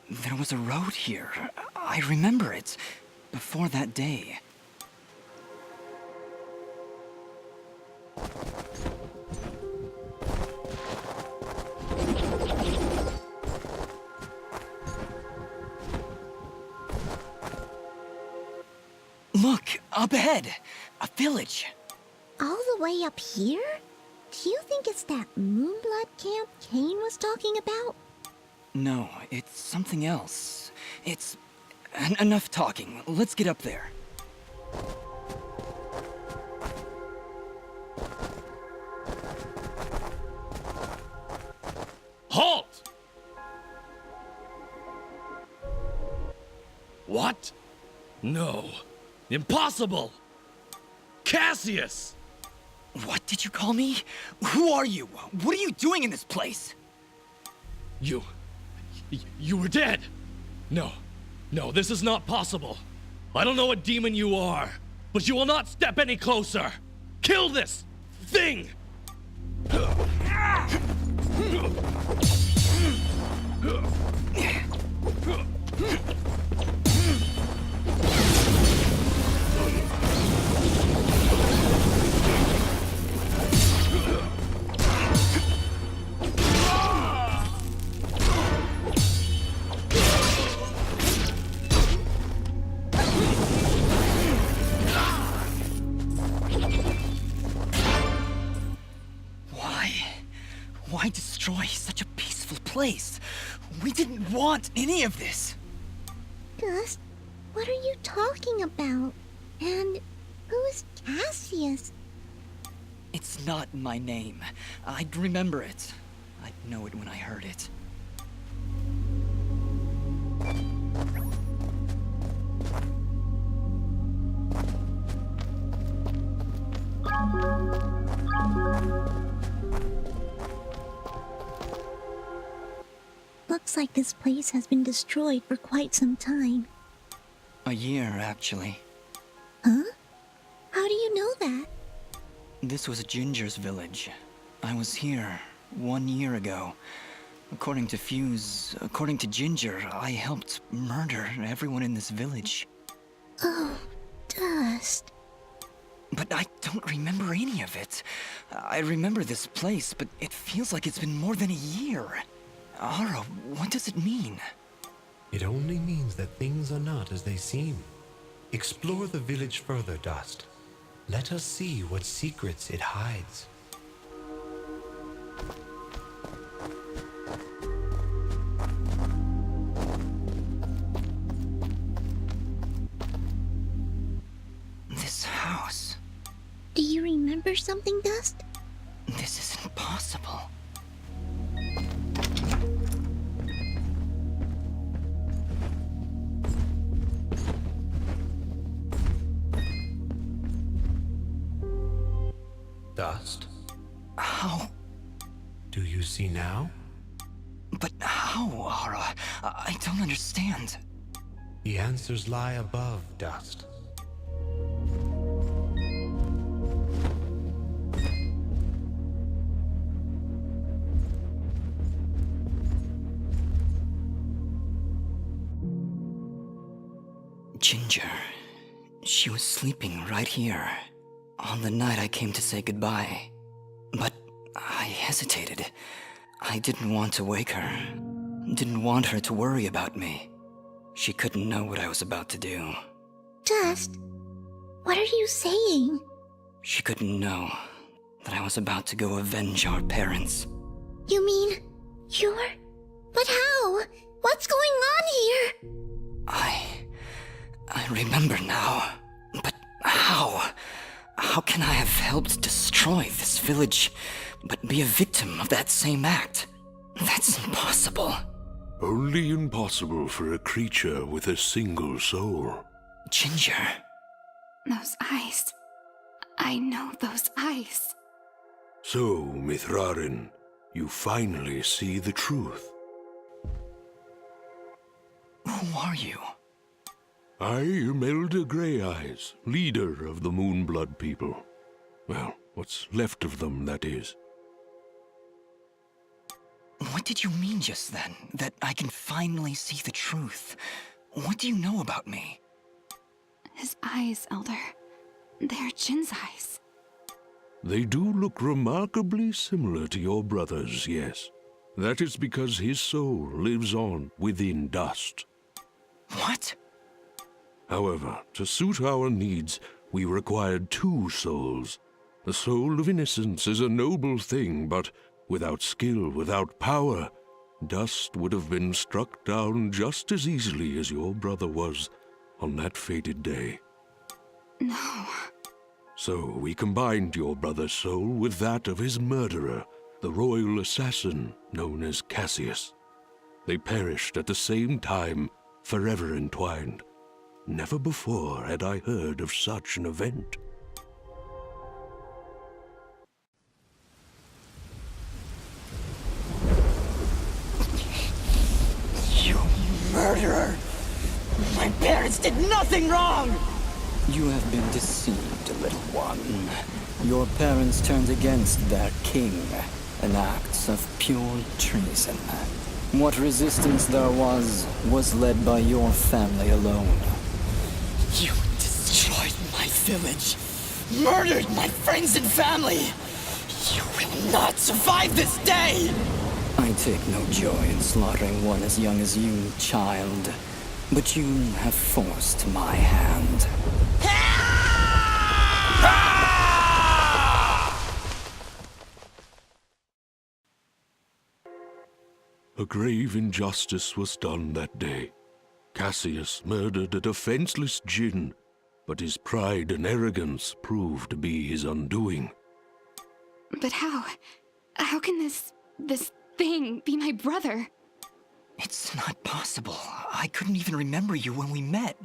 There was a road here. I remember it. Before that day. Look, up ahead. A village. All the way up here? Do you think it's that Moonblood camp Kane was talking about? No, it's something else. It's... enough talking. Let's get up there. Halt! What? No. Impossible! Cassius! What did you call me? Who are you? What are you doing in this place? You were dead! No, this is not possible. I don't know what demon you are, but you will not step any closer! Kill this thing! Why destroy such a peaceful place? We didn't want any of this. Dust, what are you talking about? And who is Cassius? It's not my name. I'd remember it. I'd know it when I heard it. Looks like this place has been destroyed for quite some time. A year, actually. Huh? How do you know that? This was Ginger's village. I was here 1 year ago. According to according to Ginger, I helped murder everyone in this village. Oh, Dust. But I don't remember any of it. I remember this place, but it feels like it's been more than a year. Ara, what does it mean? It only means that things are not as they seem. Explore the village further, Dust. Let us see what secrets it hides. This house. Do you remember something, Dust? This isn't possible. Dust? How? Do you see now? But how, Ara? I don't understand. The answers lie above, Dust. Ginger. She was sleeping right here. On the night I came to say goodbye. But I hesitated. I didn't want to wake her. Didn't want her to worry about me. She couldn't know what I was about to do. Dust, what are you saying? She couldn't know that I was about to go avenge our parents. You mean you're... But how? What's going on here? I remember now. But how? How can I have helped destroy this village, but be a victim of that same act? That's impossible. Only impossible for a creature with a single soul. Ginger. Those eyes. I know those eyes. So, Mithrarin, you finally see the truth. Who are you? I am Elder Grey Eyes, leader of the Moonblood people. Well, what's left of them, that is. What did you mean just then? That I can finally see the truth? What do you know about me? His eyes, Elder. They're Jin's eyes. They do look remarkably similar to your brother's, yes. That is because his soul lives on within dust. What? However, to suit our needs, we required 2 souls. The soul of innocence is a noble thing, but without skill, without power, dust would have been struck down just as easily as your brother was on that fated day. No. So we combined your brother's soul with that of his murderer, the royal assassin known as Cassius. They perished at the same time, forever entwined. Never before had I heard of such an event. You murderer! My parents did nothing wrong! You have been deceived, little one. Your parents turned against their king, an act of pure treason. What resistance there was led by your family alone. You destroyed my village, murdered my friends and family. You will not survive this day! I take no joy in slaughtering one as young as you, child. But you have forced my hand. A grave injustice was done that day. Cassius murdered a defenseless Jinn, but his pride and arrogance proved to be his undoing. But how? How can this thing be my brother? It's not possible. I couldn't even remember you when we met.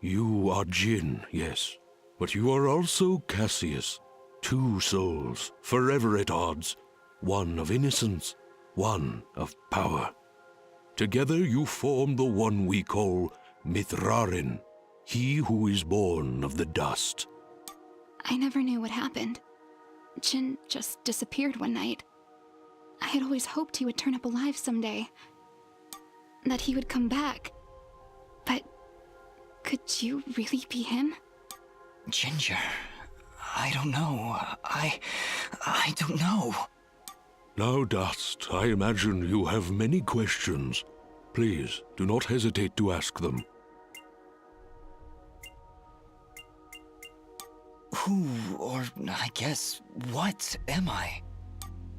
You are Jinn, yes, but you are also Cassius. 2 souls, forever at odds, one of innocence, one of power. Together you form the one we call Mithrarin, he who is born of the dust. I never knew what happened. Jin just disappeared one night. I had always hoped he would turn up alive someday. That he would come back. But could you really be him? Ginger, I don't know. I don't know. Now, Dust, I imagine you have many questions. Please, do not hesitate to ask them. Who, or I guess, what am I?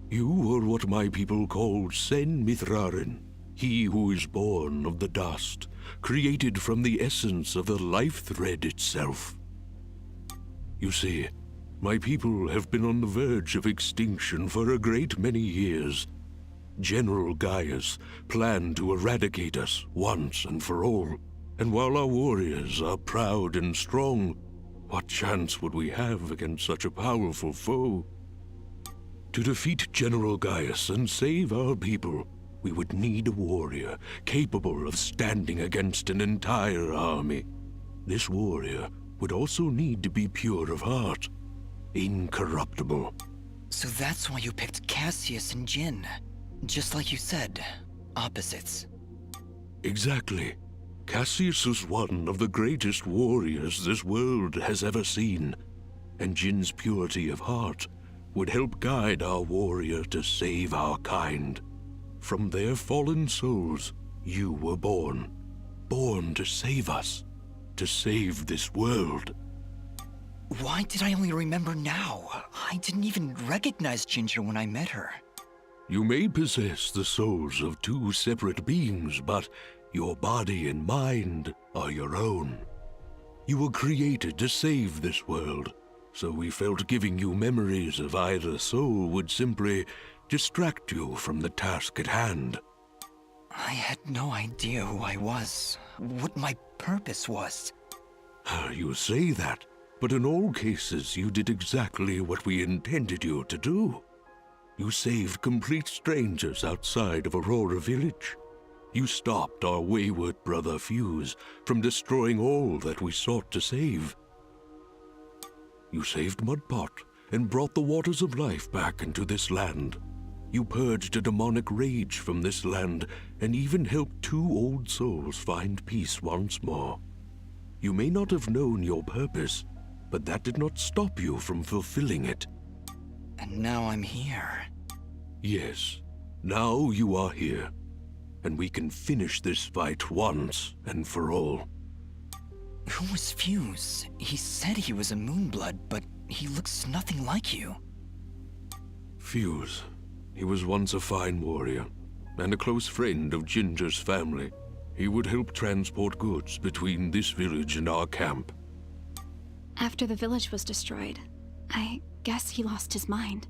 You are what my people call Sen Mithrarin, he who is born of the dust, created from the essence of the life thread itself. You see, my people have been on the verge of extinction for a great many years. General Gaius planned to eradicate us once and for all, and while our warriors are proud and strong, what chance would we have against such a powerful foe? To defeat General Gaius and save our people, we would need a warrior capable of standing against an entire army. This warrior would also need to be pure of heart, incorruptible. So that's why you picked Cassius and Jin. Just like you said, opposites. Exactly. Cassius is one of the greatest warriors this world has ever seen, and Jin's purity of heart would help guide our warrior to save our kind. From their fallen souls, you were born. Born to save us. To save this world. Why did I only remember now? I didn't even recognize Ginger when I met her. You may possess the souls of two separate beings, but your body and mind are your own. You were created to save this world, so we felt giving you memories of either soul would simply distract you from the task at hand. I had no idea who I was, what my purpose was. You say that, but in all cases you did exactly what we intended you to do. You saved complete strangers outside of Aurora Village. You stopped our wayward brother Fuse from destroying all that we sought to save. You saved Mudpot and brought the waters of life back into this land. You purged a demonic rage from this land and even helped two old souls find peace once more. You may not have known your purpose, but that did not stop you from fulfilling it. And now I'm here. Yes, now you are here, and we can finish this fight once and for all. Who was Fuse? He said he was a Moonblood, but he looks nothing like you. Fuse. He was once a fine warrior, and a close friend of Ginger's family. He would help transport goods between this village and our camp. After the village was destroyed, I guess he lost his mind.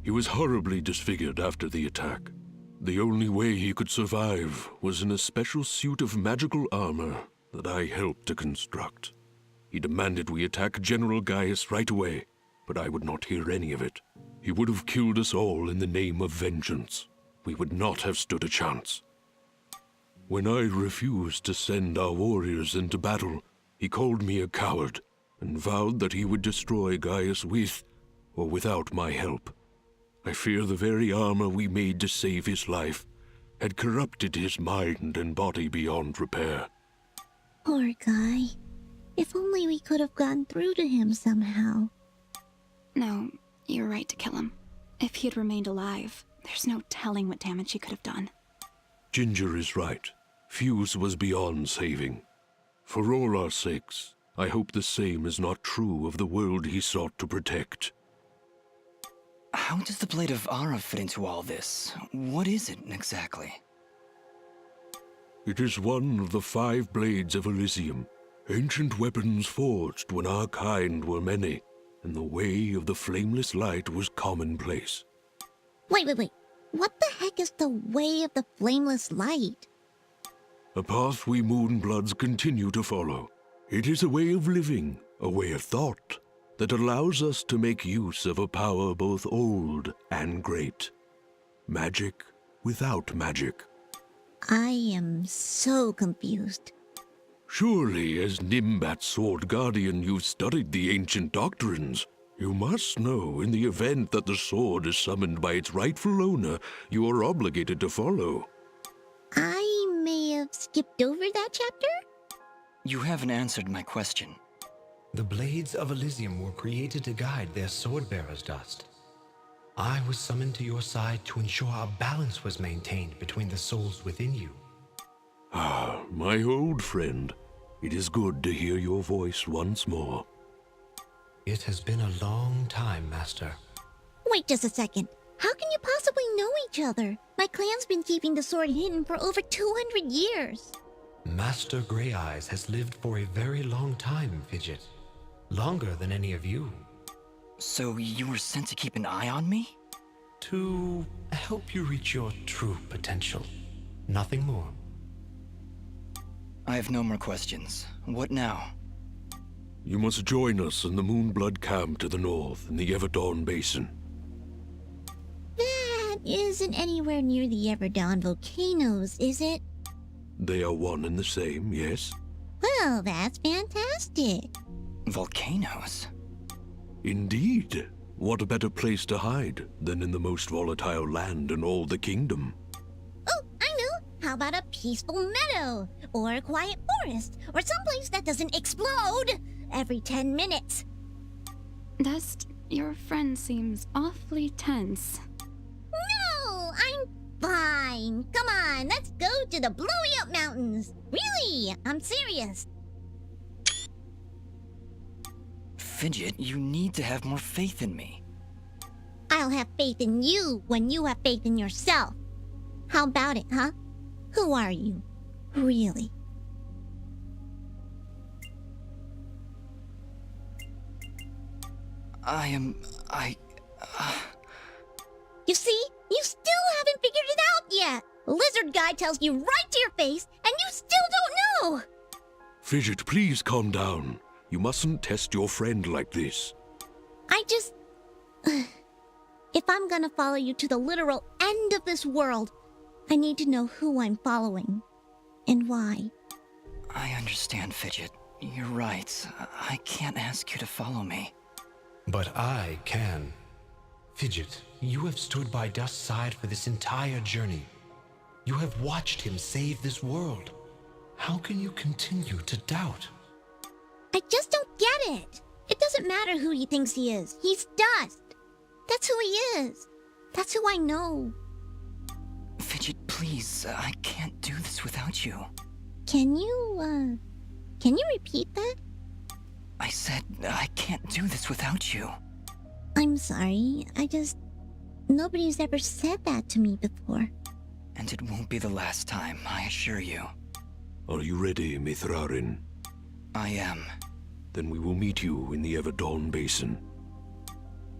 He was horribly disfigured after the attack. The only way he could survive was in a special suit of magical armor that I helped to construct. He demanded we attack General Gaius right away, but I would not hear any of it. He would have killed us all in the name of vengeance. We would not have stood a chance. When I refused to send our warriors into battle, he called me a coward and vowed that he would destroy Gaius with or without my help. I fear the very armor we made to save his life had corrupted his mind and body beyond repair. Poor guy. If only we could have gotten through to him somehow. No, you're right to kill him. If he had remained alive, there's no telling what damage he could have done. Ginger is right. Fuse was beyond saving. For all our sakes, I hope the same is not true of the world he sought to protect. How does the Blade of Ara fit into all this? What is it exactly? It is one of the 5 blades of Elysium, ancient weapons forged when our kind were many, and the way of the flameless light was commonplace. Wait. What the heck is the way of the flameless light? A path we Moonbloods continue to follow. It is a way of living, a way of thought, that allows us to make use of a power both old and great. Magic without magic. I am so confused. Surely, as Nimbat's Sword Guardian, you've studied the ancient doctrines. You must know, in the event that the sword is summoned by its rightful owner, you are obligated to follow. I may have skipped over that chapter? You haven't answered my question. The blades of Elysium were created to guide their sword-bearers, Dust. I was summoned to your side to ensure a balance was maintained between the souls within you. Ah, my old friend. It is good to hear your voice once more. It has been a long time, Master. Wait just a second. How can you possibly know each other? My clan's been keeping the sword hidden for over 200 years. Master Grey Eyes has lived for a very long time, Fidget. Longer than any of you. So you were sent to keep an eye on me? To help you reach your true potential. Nothing more. I have no more questions. What now? You must join us in the Moonblood camp to the north in the Everdawn Basin. That isn't anywhere near the Everdawn volcanoes, is it? They are one and the same, yes? Well, that's fantastic. Volcanoes? Indeed. What a better place to hide than in the most volatile land in all the kingdom? Oh, I know. How about a peaceful meadow? Or a quiet forest? Or someplace that doesn't explode every 10 minutes? Dust, your friend seems awfully tense. No, I'm fine. Come on, let's go to the Blowy Up Mountains. Really, I'm serious. Fidget, you need to have more faith in me. I'll I'll have faith in you when you have faith in yourself. How about it, huh? Who are you, really? You see? You still haven't figured it out yet! Lizard guy tells you right to your face, and you still don't know! Fidget, please calm down. You mustn't test your friend like this. I just... If I'm gonna follow you to the literal end of this world, I need to know who I'm following. And why. I understand, Fidget. You're right. I can't ask you to follow me. But I can. Fidget, you have stood by Dust's side for this entire journey. You have watched him save this world. How can you continue to doubt? I just don't get it. It doesn't matter who he thinks he is. He's Dust. That's who he is. That's who I know. Fidget, please. I can't do this without you. Can you repeat that? I said I can't do this without you. I'm sorry. Nobody's ever said that to me before. And it won't be the last time, I assure you. Are you ready, Mithrarin? I am. Then we will meet you in the Everdawn Basin.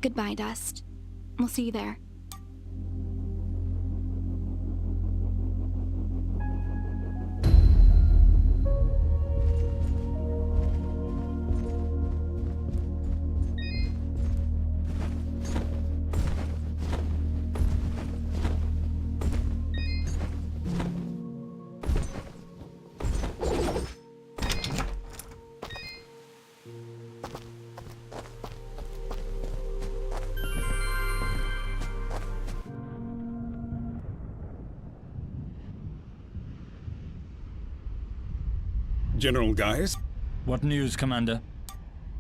Goodbye, Dust. We'll see you there. General Gaius? What news, Commander?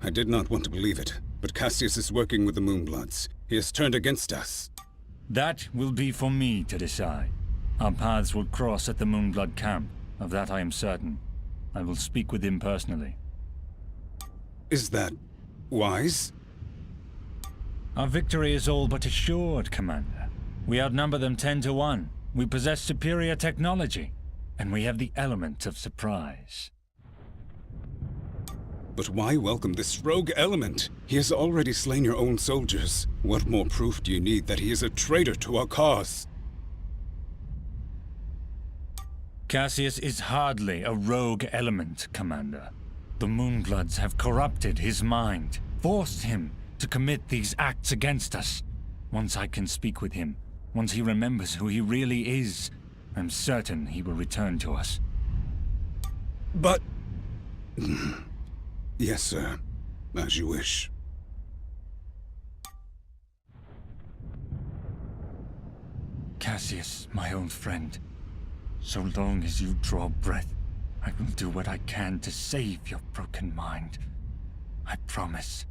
I did not want to believe it, but Cassius is working with the Moonbloods. He has turned against us. That will be for me to decide. Our paths will cross at the Moonblood camp. Of that I am certain. I will speak with him personally. Is that wise? Our victory is all but assured, Commander. We outnumber them 10 to 1. We possess superior technology. And we have the element of surprise. But why welcome this rogue element? He has already slain your own soldiers. What more proof do you need that he is a traitor to our cause? Cassius is hardly a rogue element, Commander. The Moonbloods have corrupted his mind, forced him to commit these acts against us. Once I can speak with him, once he remembers who he really is, I'm certain he will return to us. But... Yes, sir. As you wish. Cassius, my own friend, so long as you draw breath, I will do what I can to save your broken mind. I promise.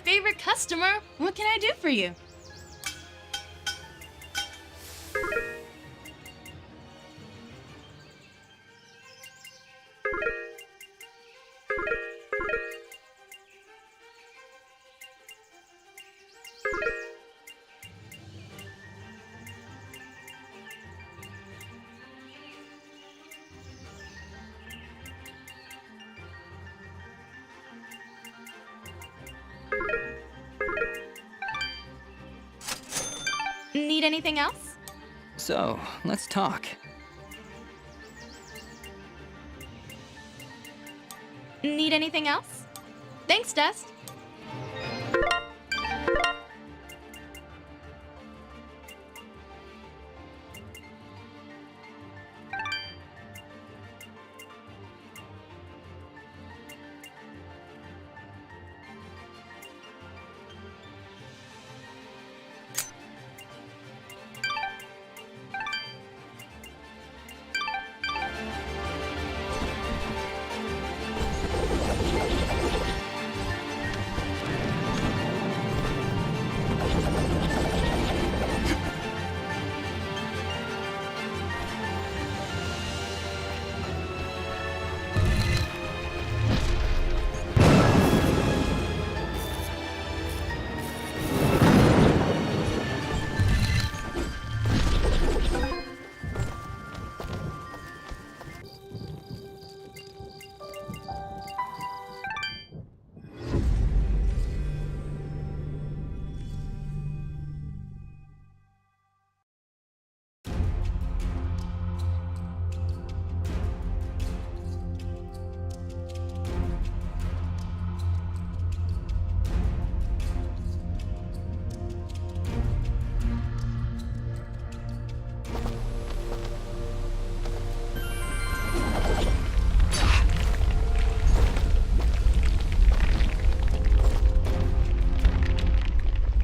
Favorite customer. What can I do for you? Need anything else? So, let's talk. Need anything else? Thanks, Dust.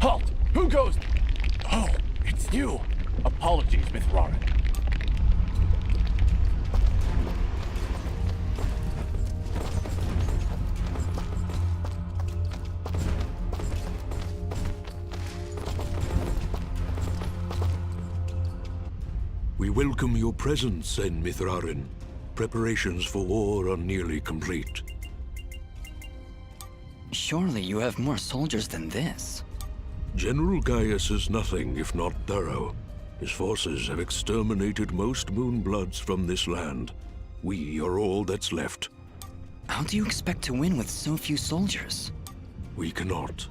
Halt! Who goes? Oh, it's you. Apologies, Mithrarin. We welcome your presence, An Mithrarin. Preparations for war are nearly complete. Surely you have more soldiers than this. General Gaius is nothing if not thorough. His forces have exterminated most Moonbloods from this land. We are all that's left. How do you expect to win with so few soldiers? We cannot.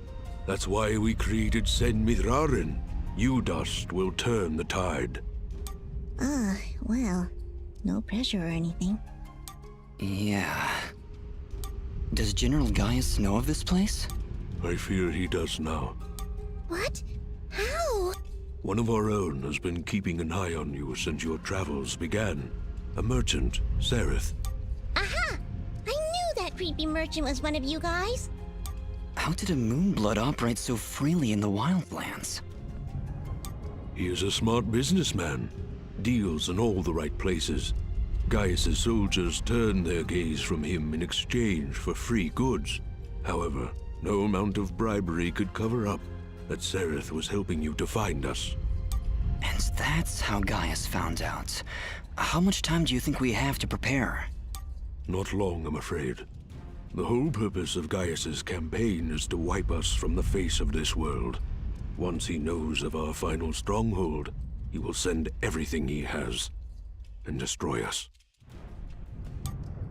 That's why we created An Mithrarin. You, Dust, will turn the tide. Well, no pressure or anything. Yeah. Does General Gaius know of this place? I fear he does now. What? How? One of our own has been keeping an eye on you since your travels began. A merchant, Sereth. Aha! I knew that creepy merchant was one of you guys. How did a Moonblood operate so freely in the Wildlands? He is a smart businessman. Deals in all the right places. Gaius' soldiers turned their gaze from him in exchange for free goods. However, no amount of bribery could cover up that Sereth was helping you to find us. And that's how Gaius found out. How much time do you think we have to prepare? Not long, I'm afraid. The whole purpose of Gaius' campaign is to wipe us from the face of this world. Once he knows of our final stronghold, he will send everything he has and destroy us.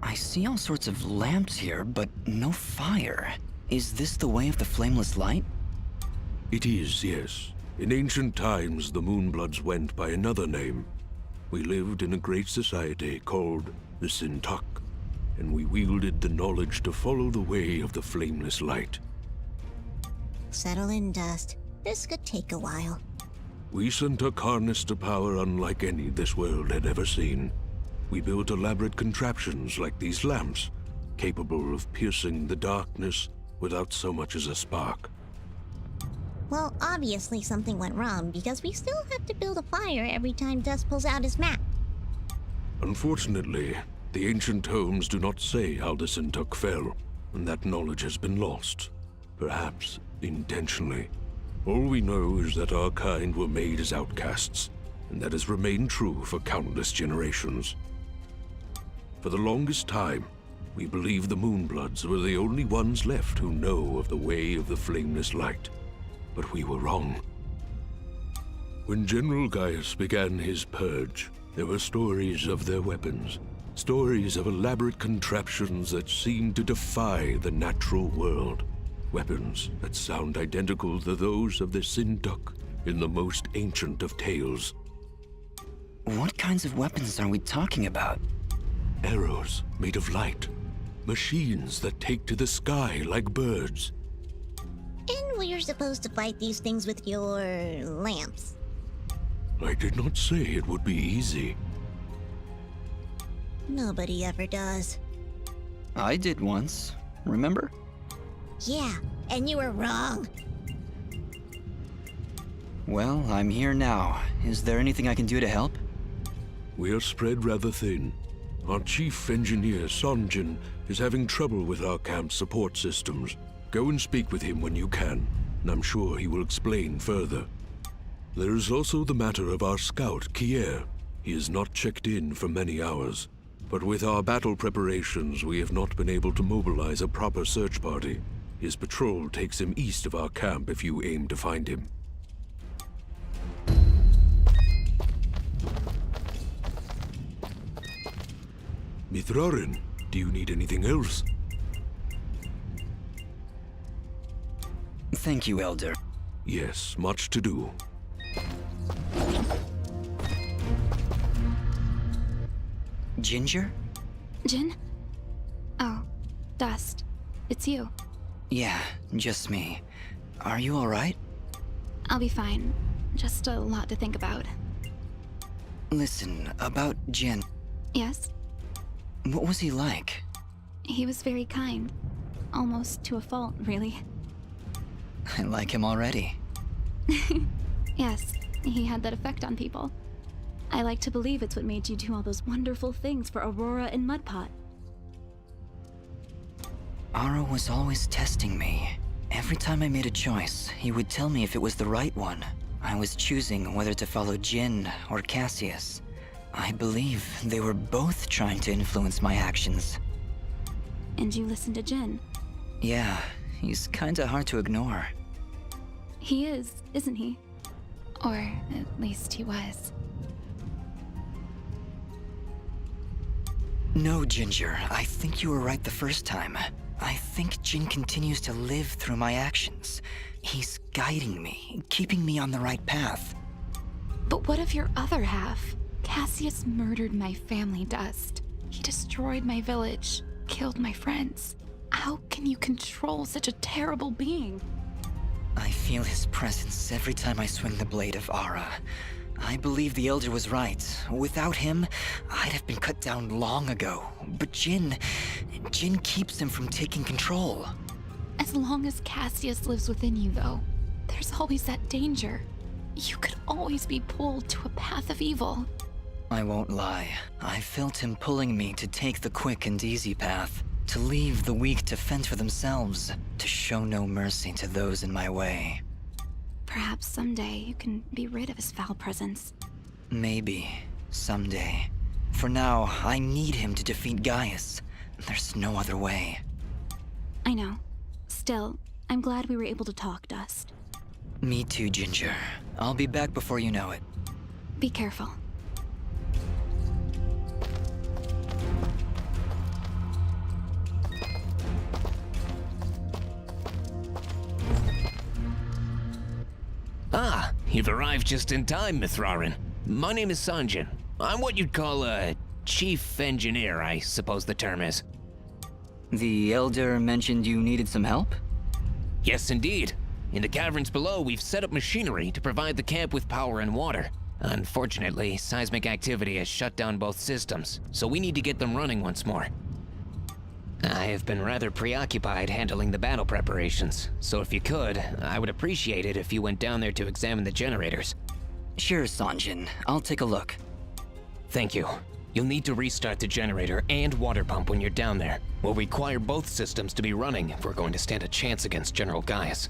I see all sorts of lamps here, but no fire. Is this the way of the flameless light? It is, yes. In ancient times, the Moonbloods went by another name. We lived in a great society called the Sintuck, and we wielded the knowledge to follow the way of the flameless light. Settle in, Dust. This could take a while. We Sintuck harnessed a power unlike any this world had ever seen. We built elaborate contraptions like these lamps, capable of piercing the darkness without so much as a spark. Well, obviously something went wrong because we still have to build a fire every time Dust pulls out his map. Unfortunately, the ancient tomes do not say how the Sintuck fell, and that knowledge has been lost. Perhaps intentionally. All we know is that our kind were made as outcasts, and that has remained true for countless generations. For the longest time, we believed the Moonbloods were the only ones left who know of the way of the flameless light. But we were wrong. When General Gaius began his purge, there were stories of their weapons, stories of elaborate contraptions that seemed to defy the natural world. Weapons that sound identical to those of the Sintuck, in the most ancient of tales. What kinds of weapons are we talking about? Arrows made of light. Machines that take to the sky like birds. And we're supposed to fight these things with your lamps. I did not say it would be easy. Nobody ever does. I did once, remember? Yeah, and you were wrong. Well, I'm here now. Is there anything I can do to help? We are spread rather thin. Our chief engineer, Sanjin, is having trouble with our camp's support systems. Go and speak with him when you can, and I'm sure he will explain further. There is also the matter of our scout, Kier. He has not checked in for many hours, but with our battle preparations, we have not been able to mobilize a proper search party. His patrol takes him east of our camp if you aim to find him. Mithrarin, do you need anything else? Thank you, Elder. Yes, much to do. Ginger? Jin? Oh, Dust. It's you. Yeah, just me. Are you alright? I'll be fine. Just a lot to think about. Listen, about Jin. Yes? What was he like? He was very kind. Almost to a fault, really. I like him already. Yes, he had that effect on people. I like to believe it's what made you do all those wonderful things for Aurora and Mudpot. Aro was always testing me. Every time I made a choice, he would tell me if it was the right one. I was choosing whether to follow Jin or Cassius. I believe they were both trying to influence my actions. And you listened to Jin. Yeah, he's kinda hard to ignore. He is, isn't he? Or at least he was. No, Ginger, I think you were right the first time. I think Jin continues to live through my actions. He's guiding me, keeping me on the right path. But what of your other half? Cassius murdered my family, Dust. He destroyed my village, killed my friends. How can you control such a terrible being? I feel his presence every time I swing the blade of Ara. I believe the Elder was right. Without him, I'd have been cut down long ago. But Jin keeps him from taking control. As long as Cassius lives within you, though, there's always that danger. You could always be pulled to a path of evil. I won't lie. I felt him pulling me to take the quick and easy path. To leave the weak to fend for themselves. To show no mercy to those in my way. Perhaps someday you can be rid of his foul presence. Maybe. Someday. For now, I need him to defeat Gaius. There's no other way. I know. Still, I'm glad we were able to talk, Dust. Me too, Ginger. I'll be back before you know it. Be careful. Ah, you've arrived just in time, Mithrarin. My name is Sanjin. I'm what you'd call a chief engineer, I suppose the term is. The Elder mentioned you needed some help? Yes, indeed. In the caverns below, we've set up machinery to provide the camp with power and water. Unfortunately, seismic activity has shut down both systems, so we need to get them running once more. I have been rather preoccupied handling the battle preparations, so if you could, I would appreciate it if you went down there to examine the generators. Sure, Sanjin. I'll take a look. Thank you. You'll need to restart the generator and water pump when you're down there. We'll require both systems to be running if we're going to stand a chance against General Gaius.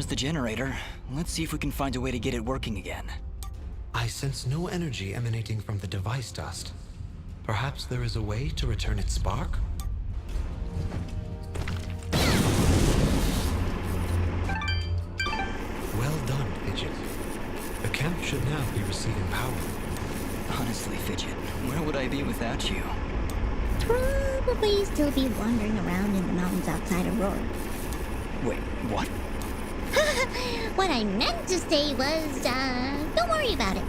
the generator. Let's see if we can find a way to get it working again. I sense no energy emanating from the device dust. Perhaps there is a way to return its spark? Well done, Fidget. The camp should now be receiving power. Honestly, Fidget, where would I be without you? Probably still be wandering around in the mountains outside Aurora. Wait, what? What I meant to say was, don't worry about it.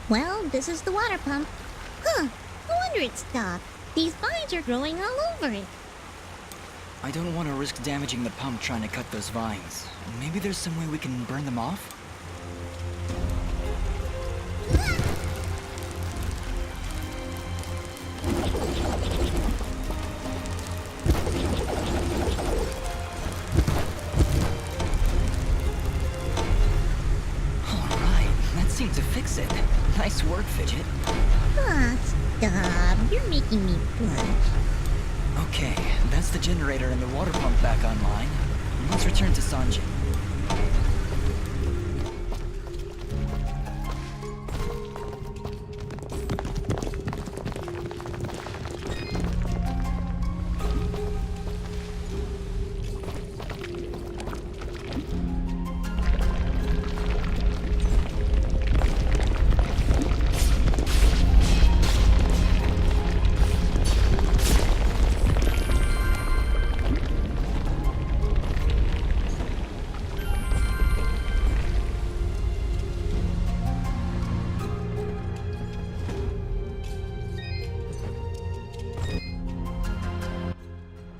Well, this is the water pump. Huh, no wonder it stopped. These vines are growing all over it. I don't want to risk damaging the pump trying to cut those vines. Maybe there's some way we can burn them off? Alright, that seemed to fix it. Nice work, Fidget. Ah, stop. You're making me blush. Okay, that's the generator and the water pump back online. Let's return to Sanjin.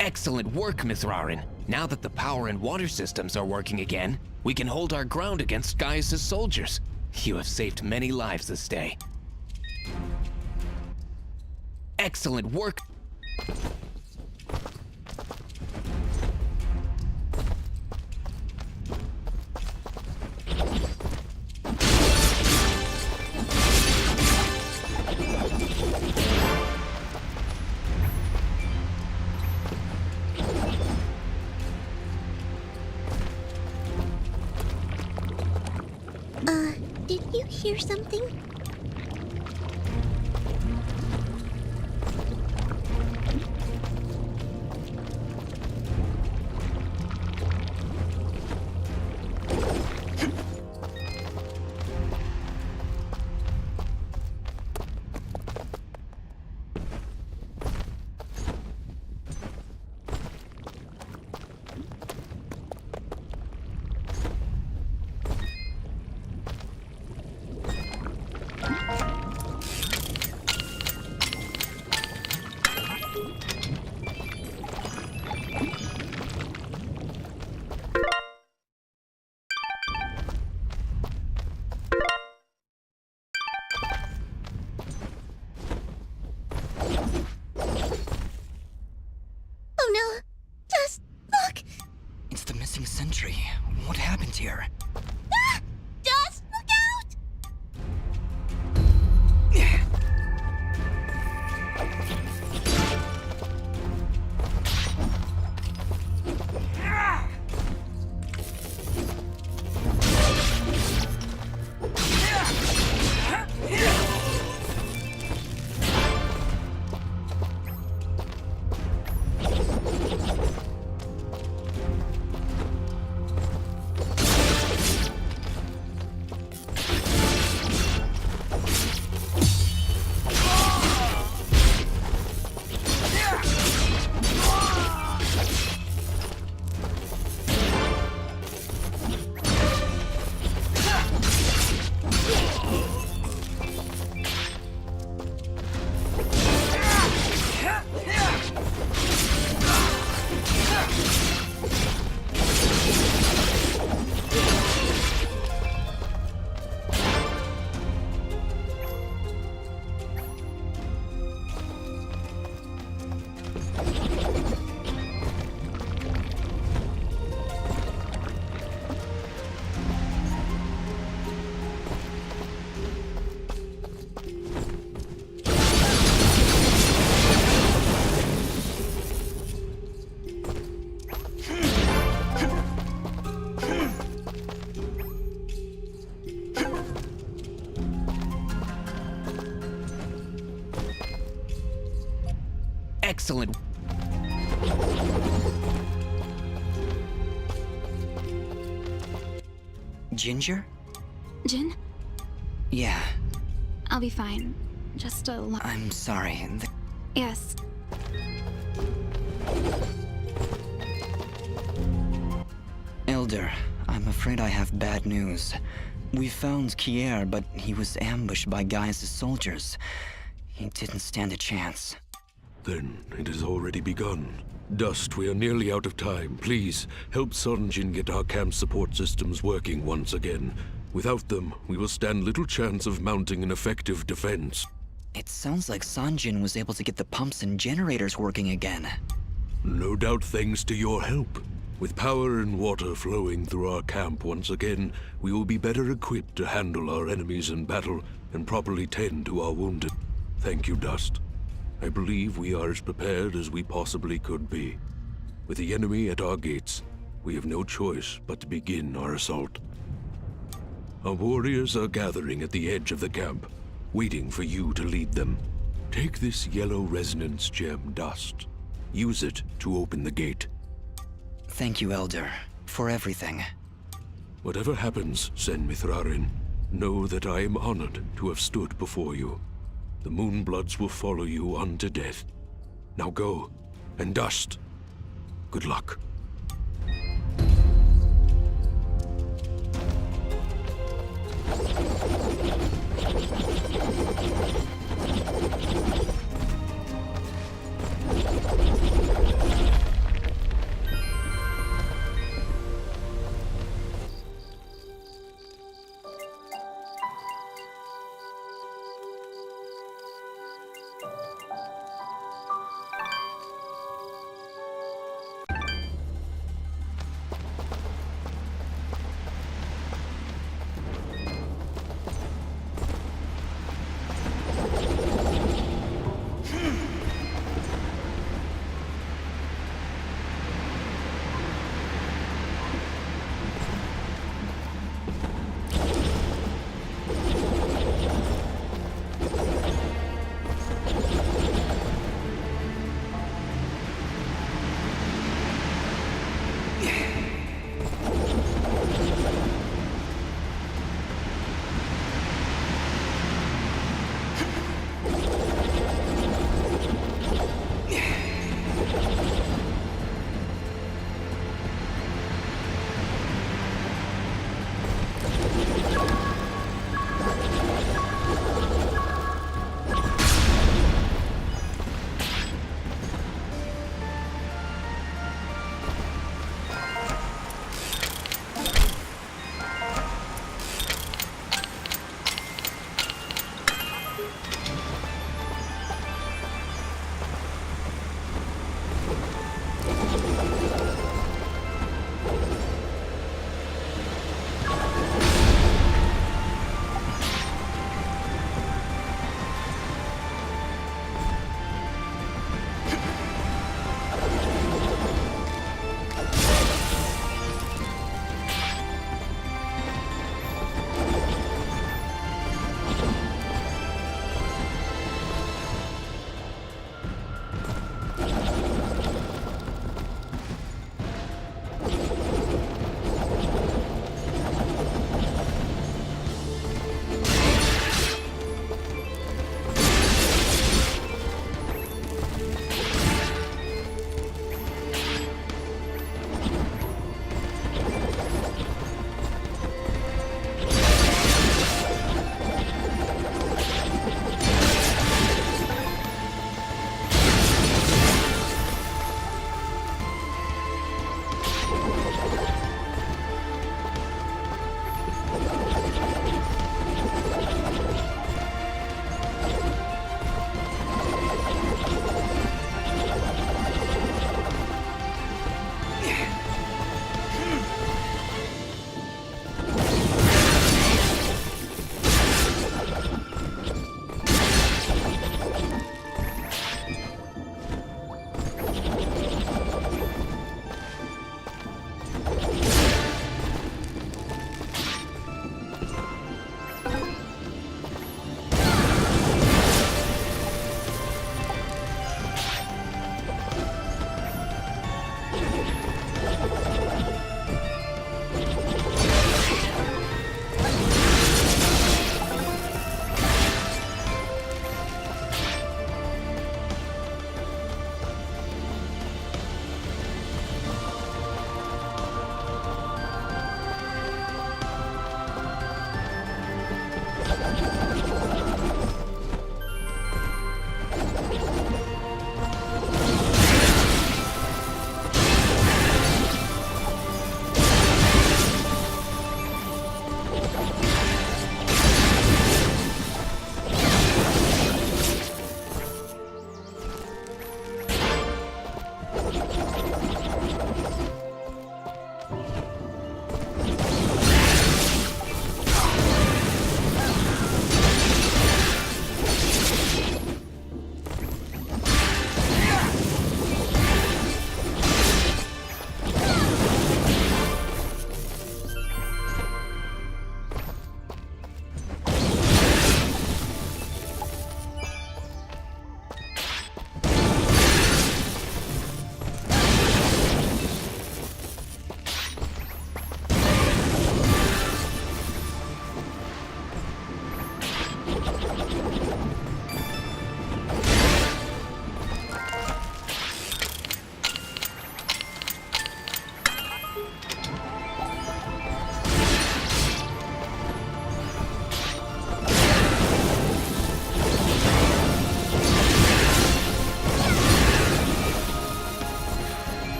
Excellent work, Mithrarin. Now that the power and water systems are working again, we can hold our ground against Gaius' soldiers. You have saved many lives this day. Excellent work. Did you hear something? missing sentry. What happened here? Ah! Dust, look out! Excellent. Ginger? Jin? Yeah, I'll be fine. Just a lot. I'm sorry. Yes. Elder, I'm afraid I have bad news. We found Kier, but he was ambushed by Gaius' soldiers. He didn't stand a chance. Then it has already begun. Dust, we are nearly out of time. Please, help Sunjin get our camp support systems working once again. Without them, we will stand little chance of mounting an effective defense. It sounds like Sanjin was able to get the pumps and generators working again. No doubt thanks to your help. With power and water flowing through our camp once again, we will be better equipped to handle our enemies in battle and properly tend to our wounded. Thank you, Dust. I believe we are as prepared as we possibly could be. With the enemy at our gates, we have no choice but to begin our assault. Our warriors are gathering at the edge of the camp, waiting for you to lead them. Take this yellow resonance gem, Dust. Use it to open the gate. Thank you, Elder, for everything. Whatever happens, Sen Mithrarin, know that I am honored to have stood before you. The Moonbloods will follow you unto death. Now go, and Dust, good luck.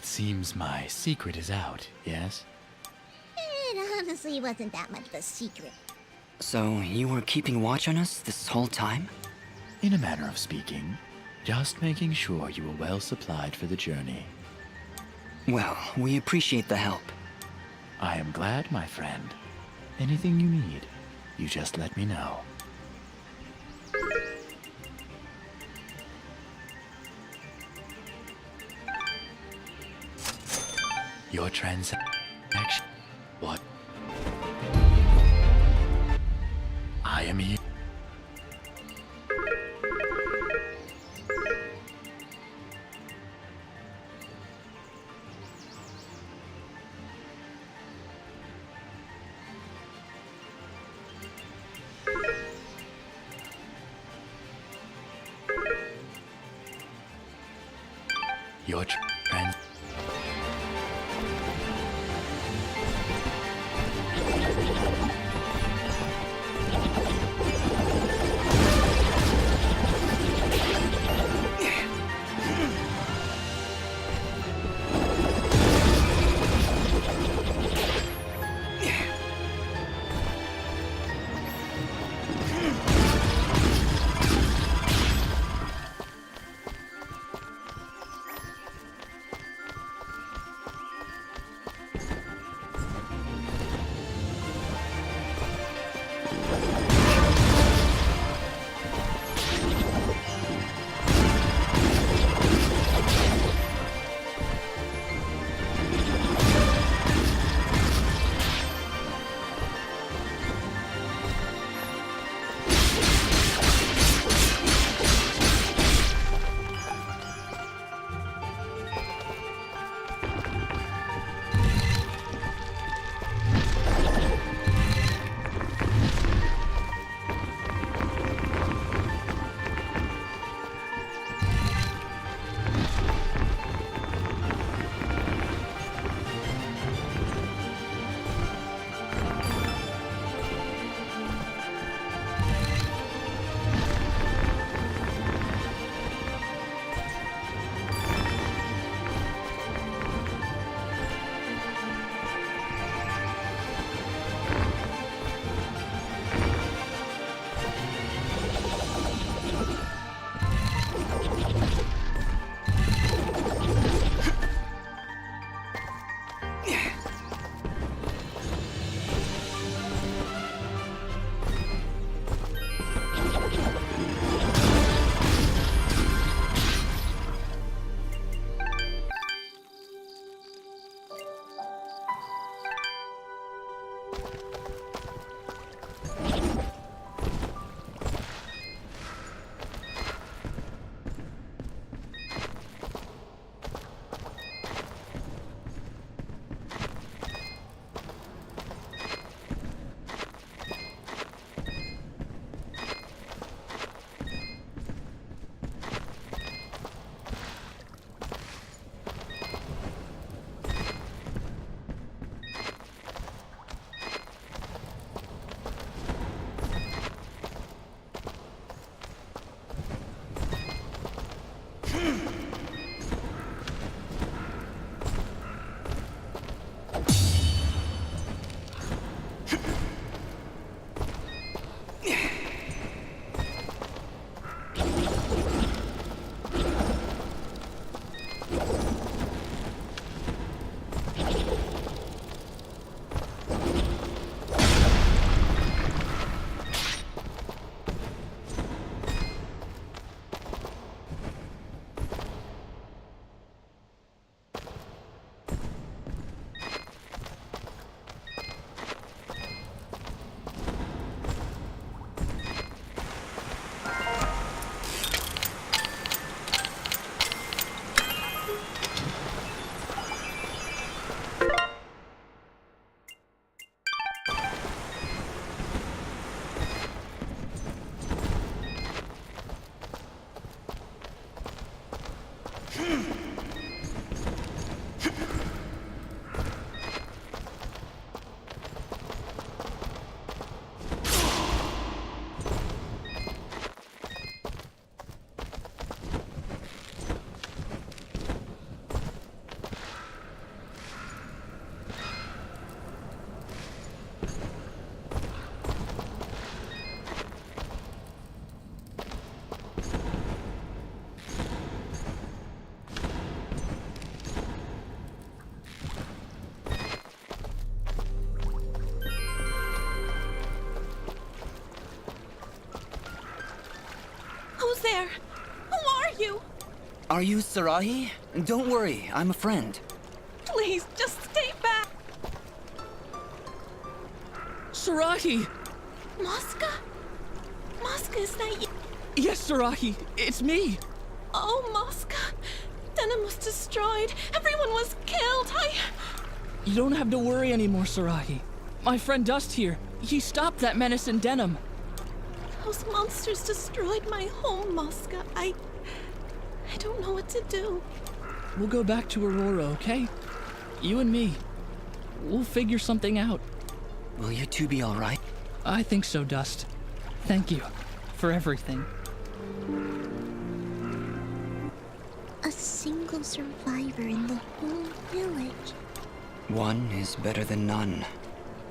It seems my secret is out, yes? It honestly wasn't that much of a secret. So, you were keeping watch on us this whole time? In a manner of speaking, just making sure you were well supplied for the journey. Well, we appreciate the help. I am glad, my friend. Anything you need, you just let me know. Your transaction. What? I am here. Your trans. are you? Are you Sarahi? Don't worry, I'm a friend. Please, just stay back. Sarahi! Mosca? Mosca, is that you? Yes, Sarahi, it's me! Oh, Mosca. Denim was destroyed. Everyone was killed. You don't have to worry anymore, Sarahi. My friend Dust here, he stopped that menace in Denim. Those monsters destroyed my home, Mosca. I don't know what to do. We'll go back to Aurora, okay? You and me. We'll figure something out. Will you two be alright? I think so, Dust. Thank you for everything. A single survivor in the whole village. One is better than none.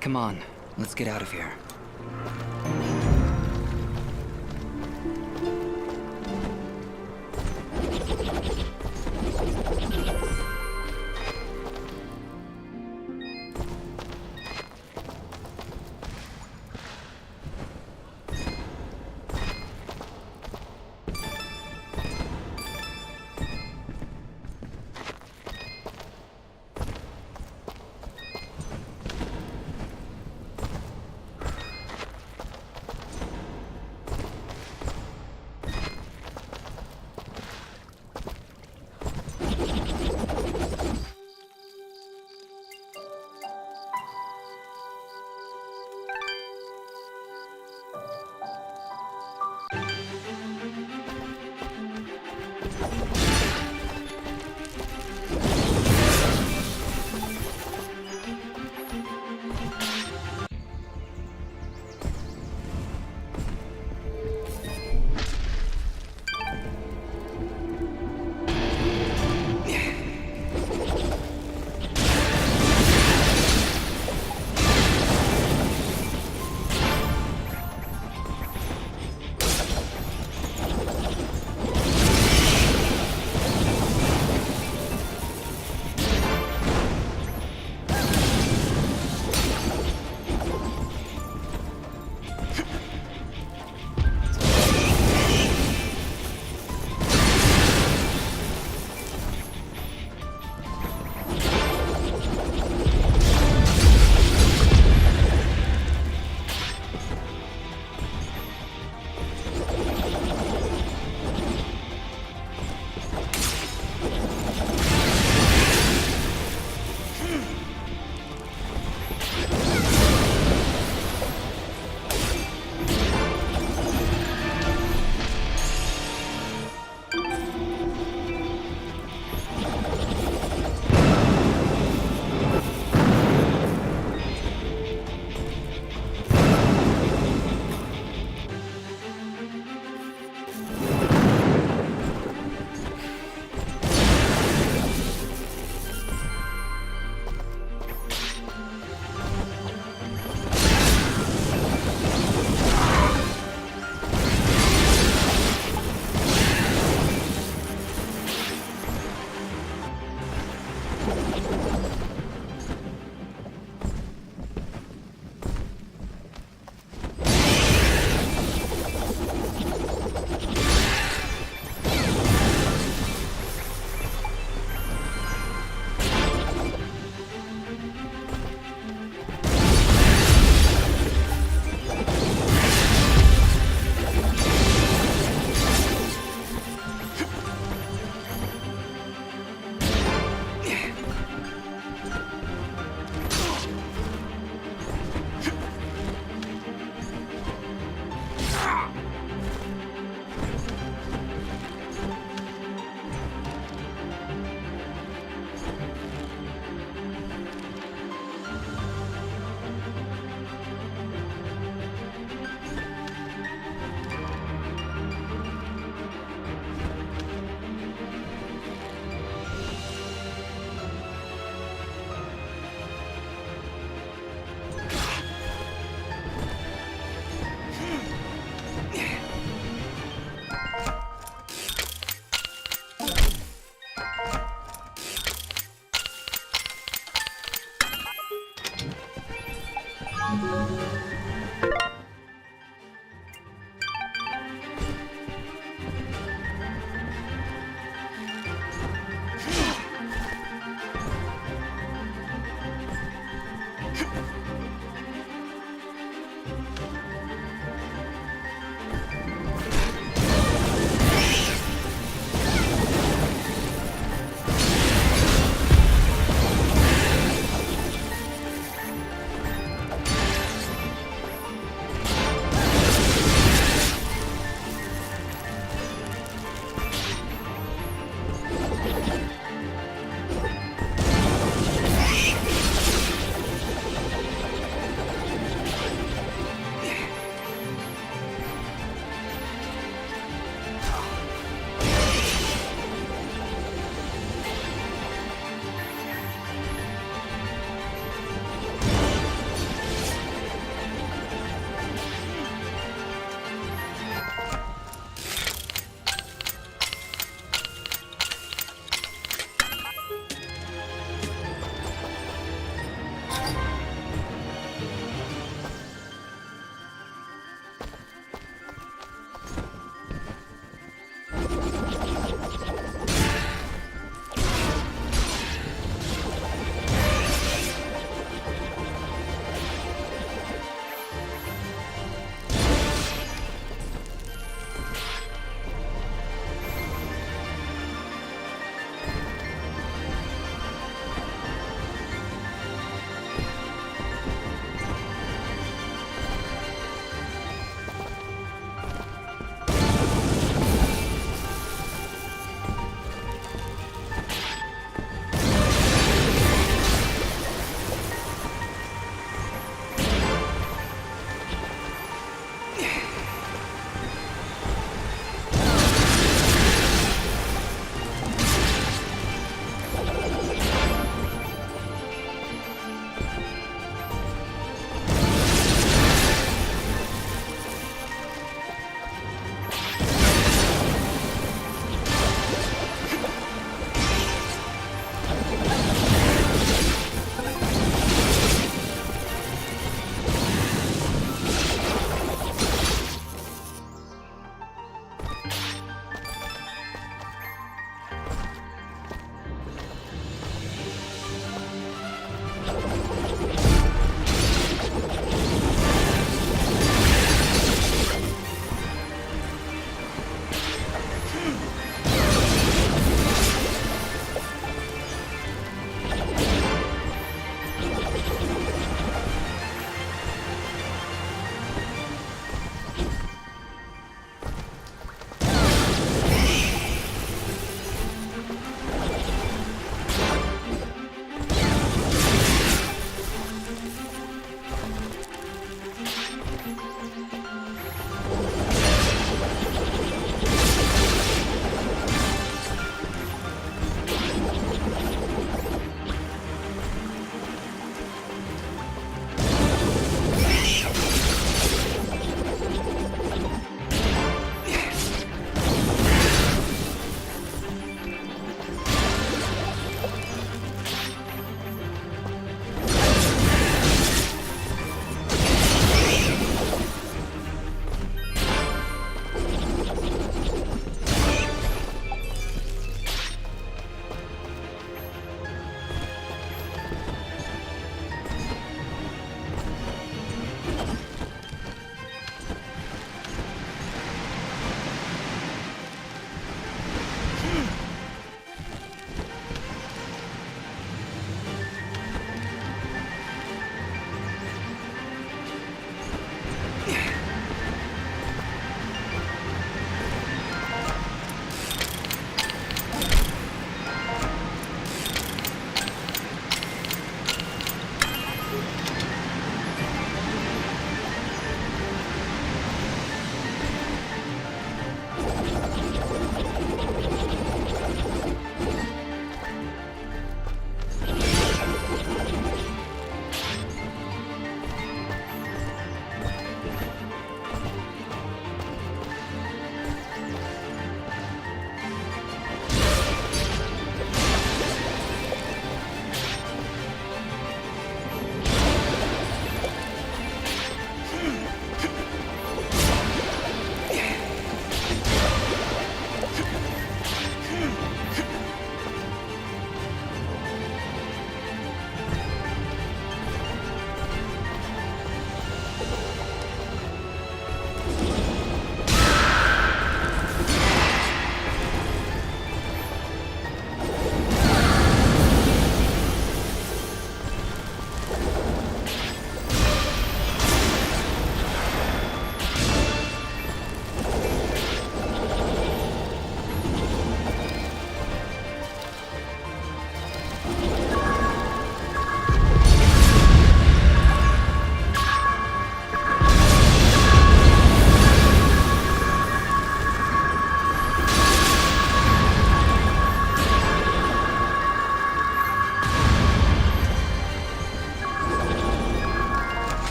Come on, let's get out of here.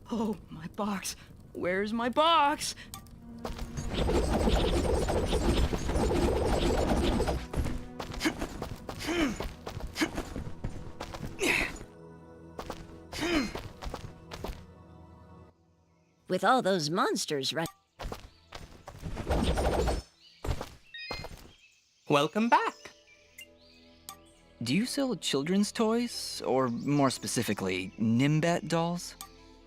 Oh, my box. Where's my box? With all those monsters right. Welcome back. Do you sell children's toys? Or more specifically, Nimbat dolls?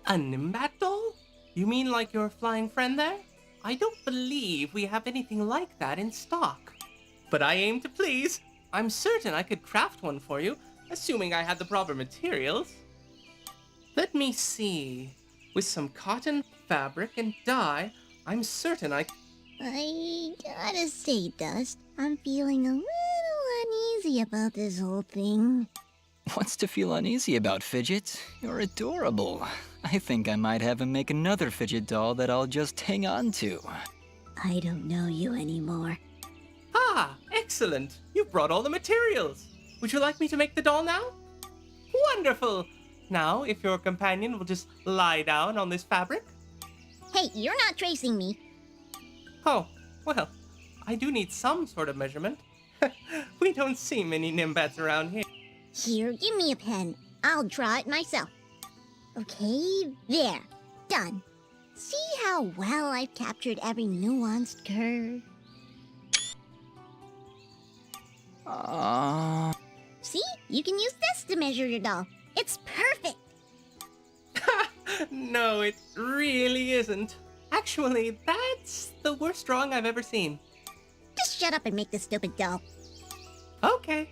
A Nimbat doll? You mean like your flying friend there? I don't believe we have anything like that in stock. But I aim to please. I'm certain I could craft one for you, assuming I had the proper materials. Let me see. With some cotton, fabric, and dye, I'm certain I gotta say, Dust, I'm feeling a little uneasy about this whole thing. What's to feel uneasy about, Fidget? You're adorable. I think I might have him make another Fidget doll that I'll just hang on to. I don't know you anymore. Ah, excellent. You've brought all the materials. Would you like me to make the doll now? Wonderful. Now, if your companion will just lie down on this fabric. Hey, you're not tracing me. Oh, well, I do need some sort of measurement. We don't see many Nimbats around here. Here, give me a pen. I'll draw it myself. Okay, there. Done. See how well I've captured every nuanced curve? See? You can use this to measure your doll. It's perfect. No, it really isn't. Actually, that's the worst drawing I've ever seen. Just shut up and make this stupid doll. Okay.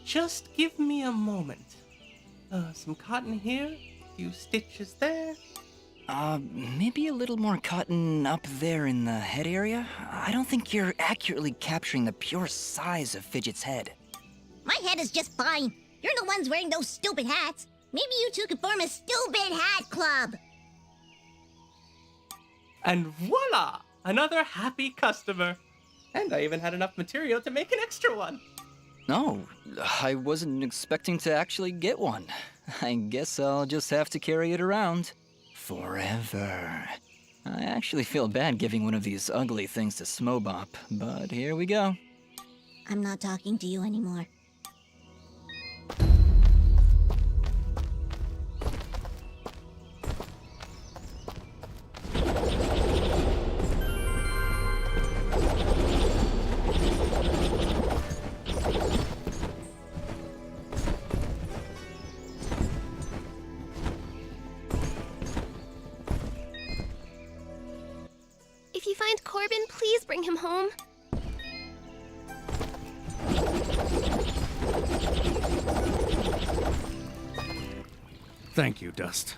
Just give me a moment. Some cotton here, a few stitches there. Maybe a little more cotton up there in the head area? I don't think you're accurately capturing the pure size of Fidget's head. My head is just fine. You're the ones wearing those stupid hats. Maybe you two could form a stupid hat club. And voila! Another happy customer. And I even had enough material to make an extra one. No, I wasn't expecting to actually get one. I guess I'll just have to carry it around. Forever. I actually feel bad giving one of these ugly things to Smobop, but here we go. I'm not talking to you anymore. If you find Corbin, please bring him home. Thank you, Dust.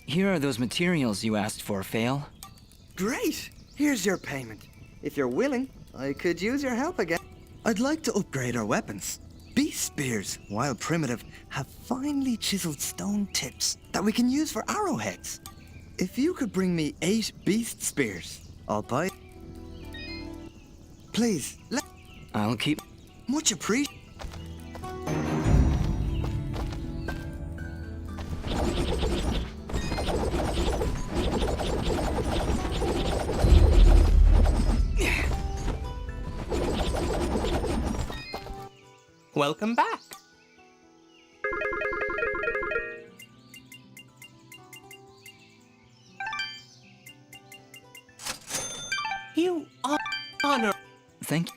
Here are those materials you asked for, Fail. Great! Here's your payment. If you're willing, I could use your help again. I'd like to upgrade our weapons. Beast spears, while primitive, have finely chiseled stone tips that we can use for arrowheads. If you could bring me 8 beast spears, I'll buy. Please, I'll keep. Much appreciated. Welcome back. You honor. Thank you.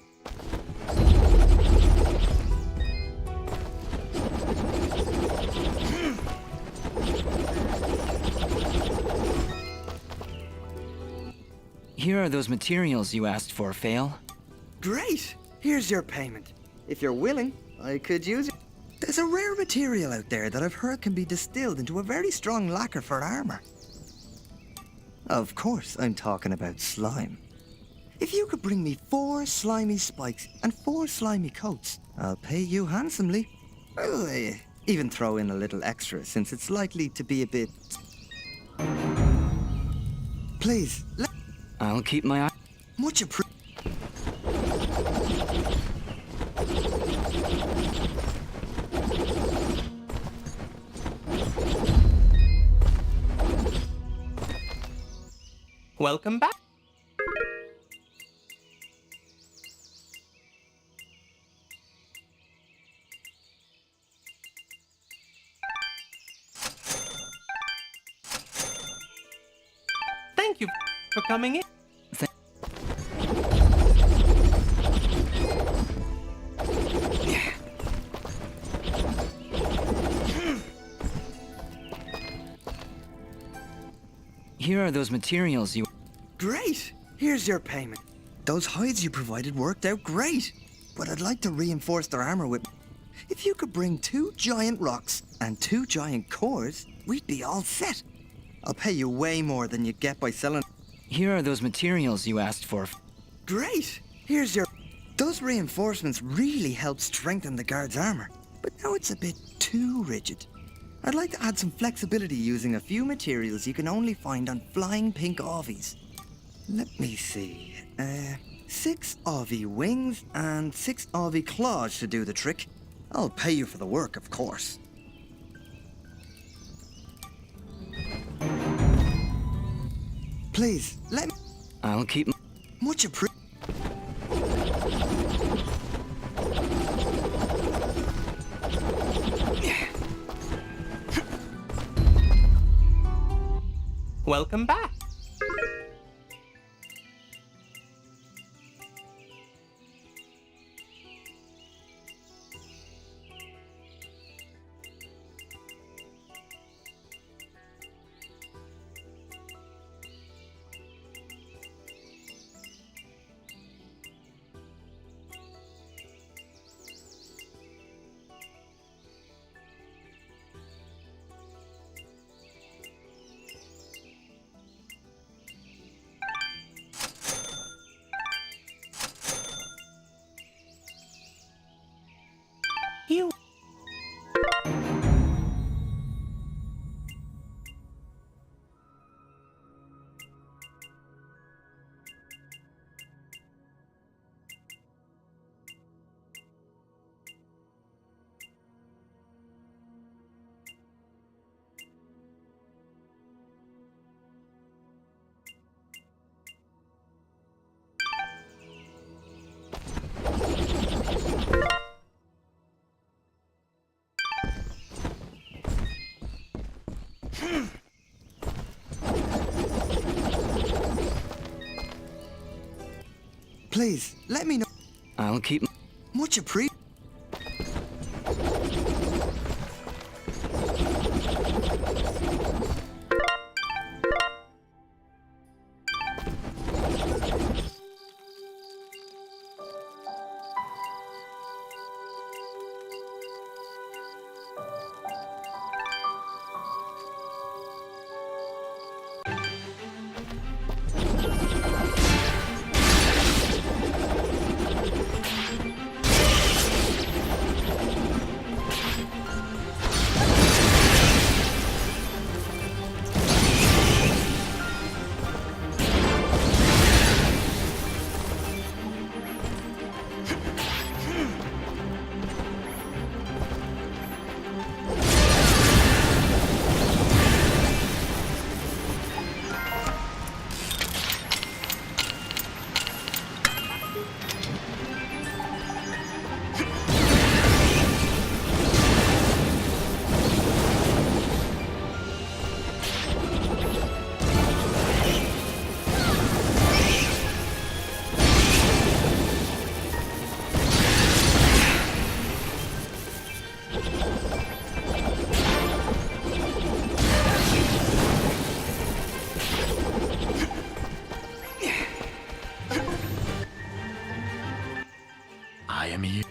Here are those materials you asked for, Fail. Great! Here's your payment. If you're willing, I could use it. There's a rare material out there that I've heard can be distilled into a very strong lacquer for armor. Of course, I'm talking about slime. If you could bring me 4 slimy spikes and 4 slimy coats, I'll pay you handsomely. I'll even throw in a little extra since it's likely to be a bit... Please, I'll keep my eye. Much appreciated. Welcome back. Thank you for coming in. Here are those materials you... Great! Here's your payment. Those hides you provided worked out great, but I'd like to reinforce their armor with... If you could bring 2 giant rocks and 2 giant cores, we'd be all set. I'll pay you way more than you get by selling... Here are those materials you asked for. Great! Here's your... Those reinforcements really help strengthen the guard's armor, but now it's a bit too rigid. I'd like to add some flexibility using a few materials you can only find on flying pink Avies. Let me see. 6 Avie wings and 6 Avie claws should do the trick. I'll pay you for the work, of course. Please, let me... I'll keep... Much appreciated. Welcome back. You. Please, let me know. I'll keep... Much appreciated. I am here.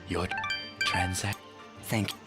Your transact. Thank you.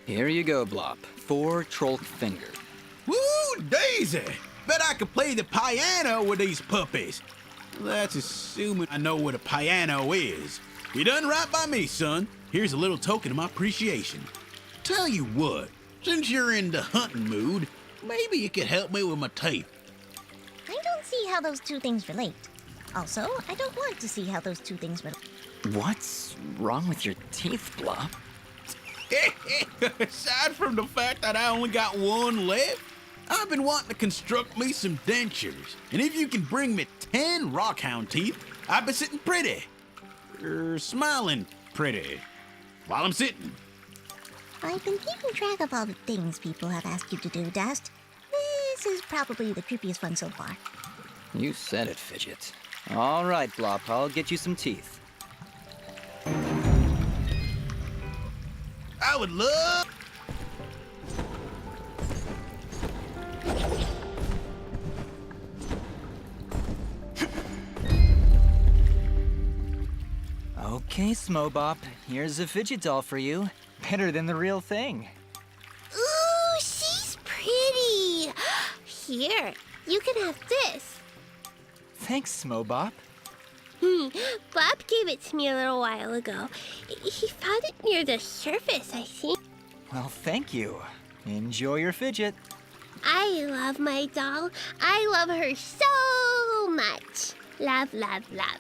Here you go, Blop. 4 Trollk Finger. Woo, Daisy! Bet I could play the piano with these puppies. That's assuming I know what a piano is. You done right by me, son. Here's a little token of my appreciation. Tell you what, since you're in the hunting mood, maybe you could help me with my teeth. I don't see how those two things relate. Also, I don't want to see how those two things relate. What's wrong with your teeth, Blop? Aside from the fact that I only got one left, I've been wanting to construct me some dentures. And if you can bring me 10 rockhound teeth, I've been sitting pretty. Smiling pretty. While I'm sitting. I've been keeping track of all the things people have asked you to do, Dust. This is probably the creepiest one so far. You said it, Fidget. All right, Blop, I'll get you some teeth. I would love... Okay, Smobop, here's a fidget doll for you. Better than the real thing. Ooh, she's pretty. Here, you can have this. Thanks, Smobop. Bob gave it to me a little while ago. He found it near the surface, I think. Well, thank you. Enjoy your fidget. I love my doll. I love her so much. Love, love, love.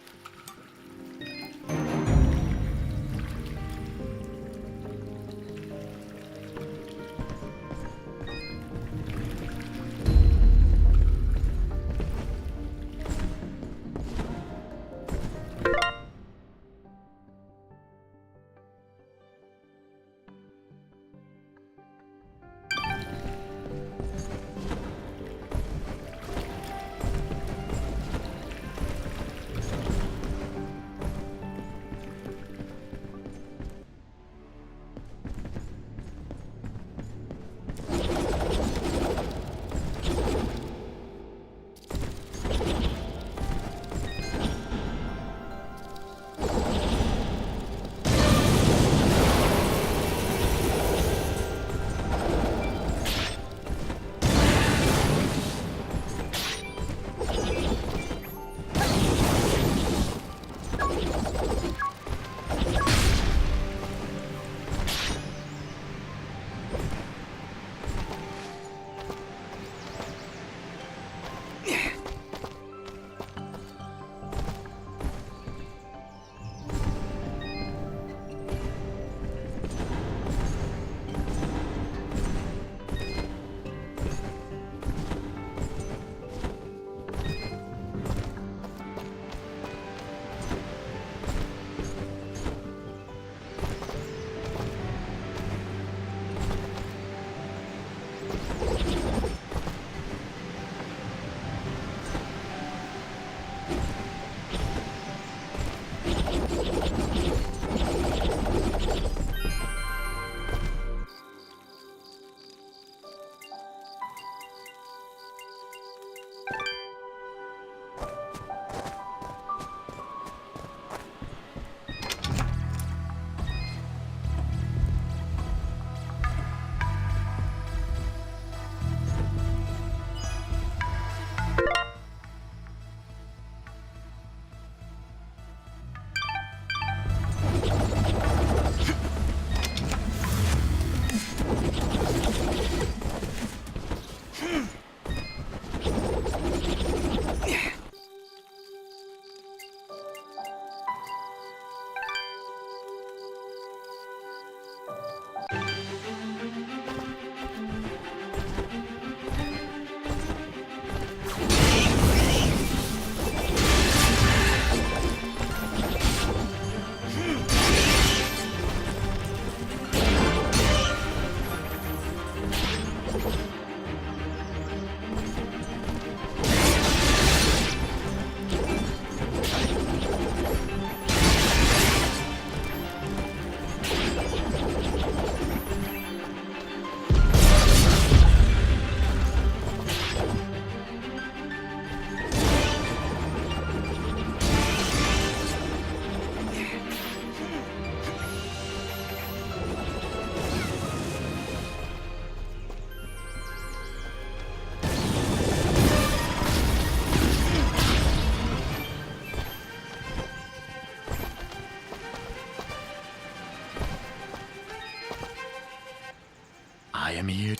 I am here.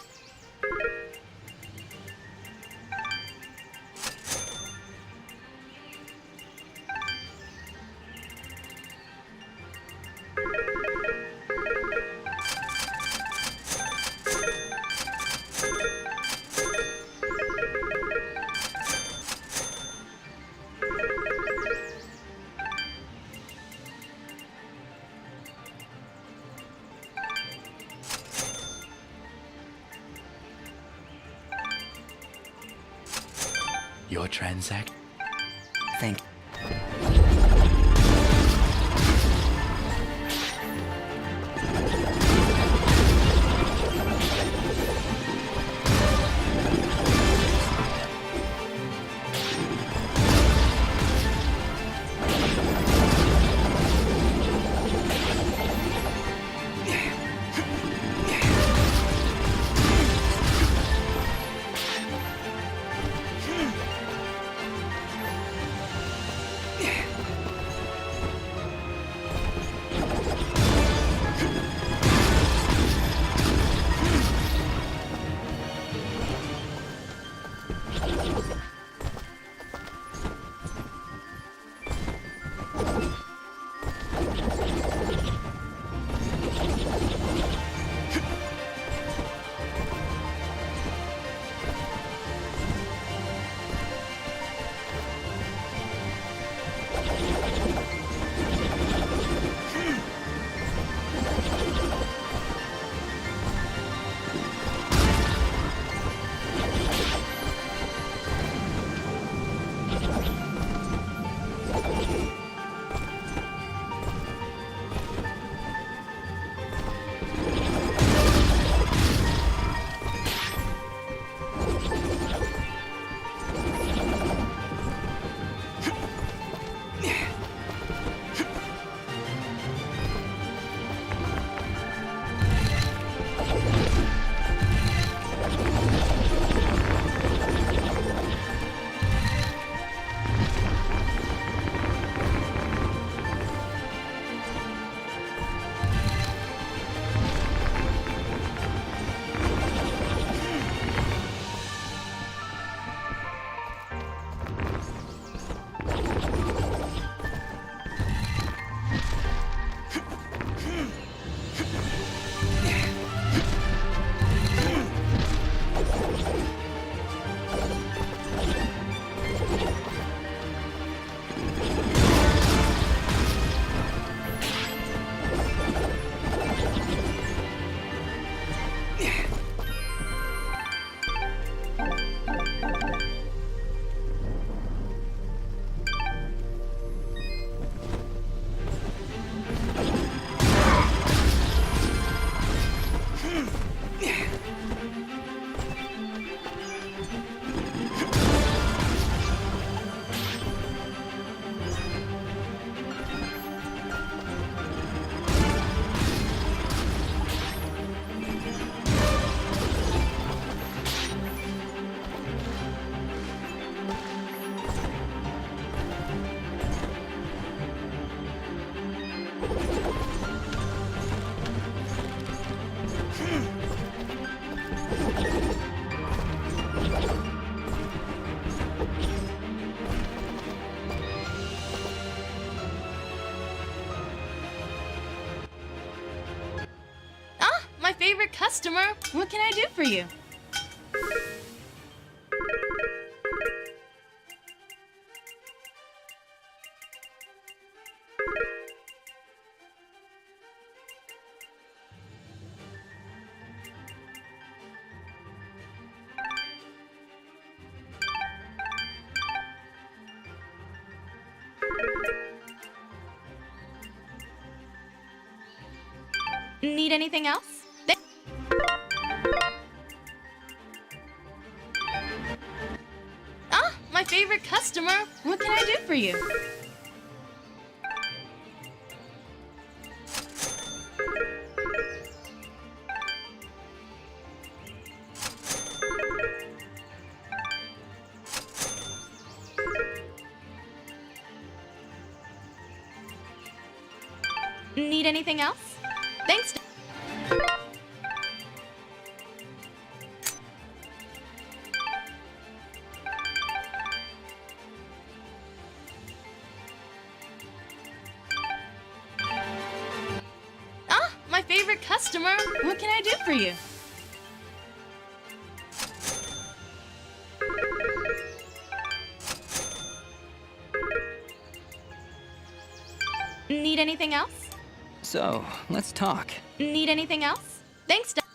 Your transact. Thank My favorite customer. What can I do for you? Need anything else? My favorite customer. What can I do for you? Need anything else? Thanks. customer. What can I do for you? Need anything else? So, let's talk. Need anything else? Thanks, Dust.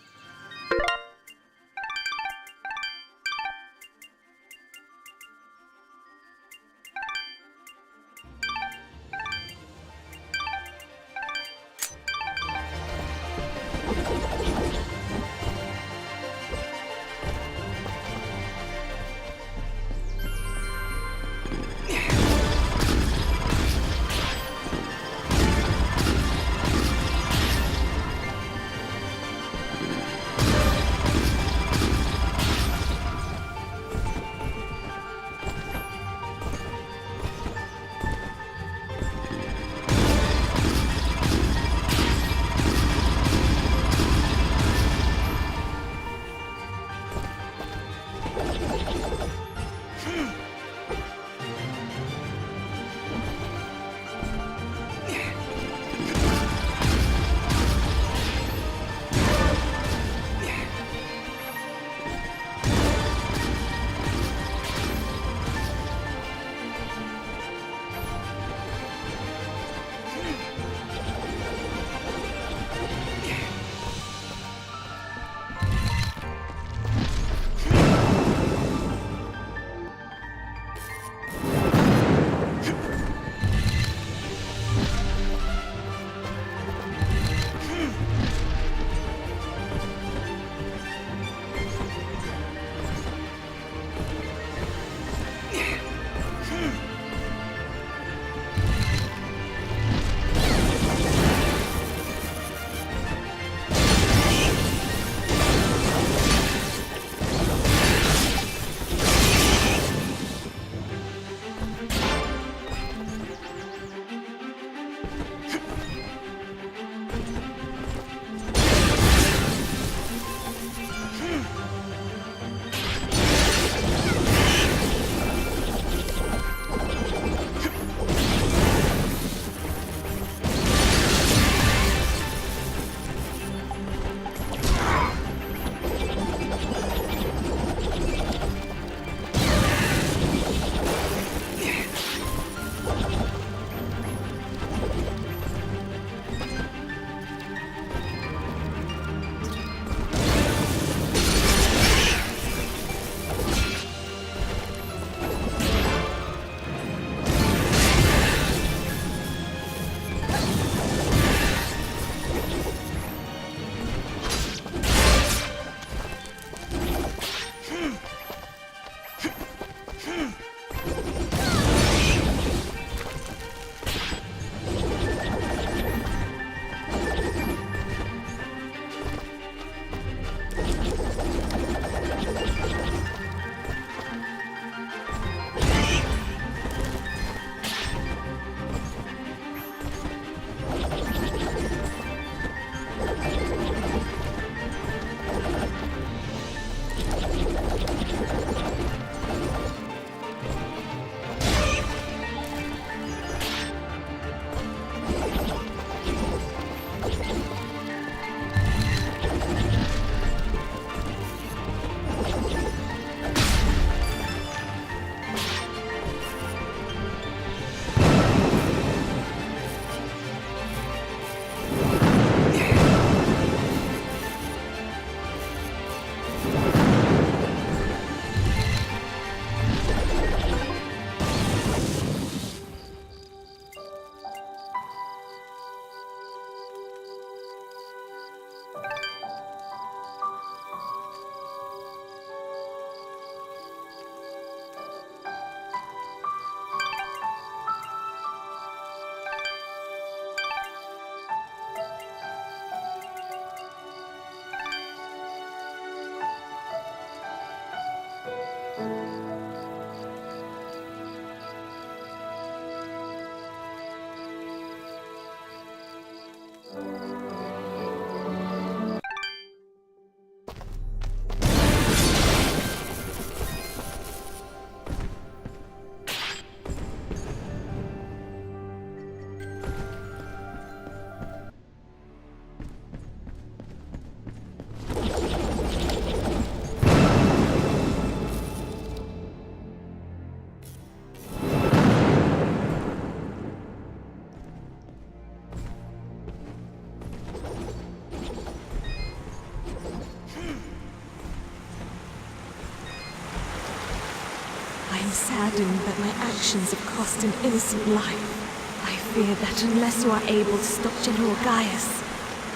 saddened that my actions have cost an innocent life. I fear that unless you are able to stop General Gaius,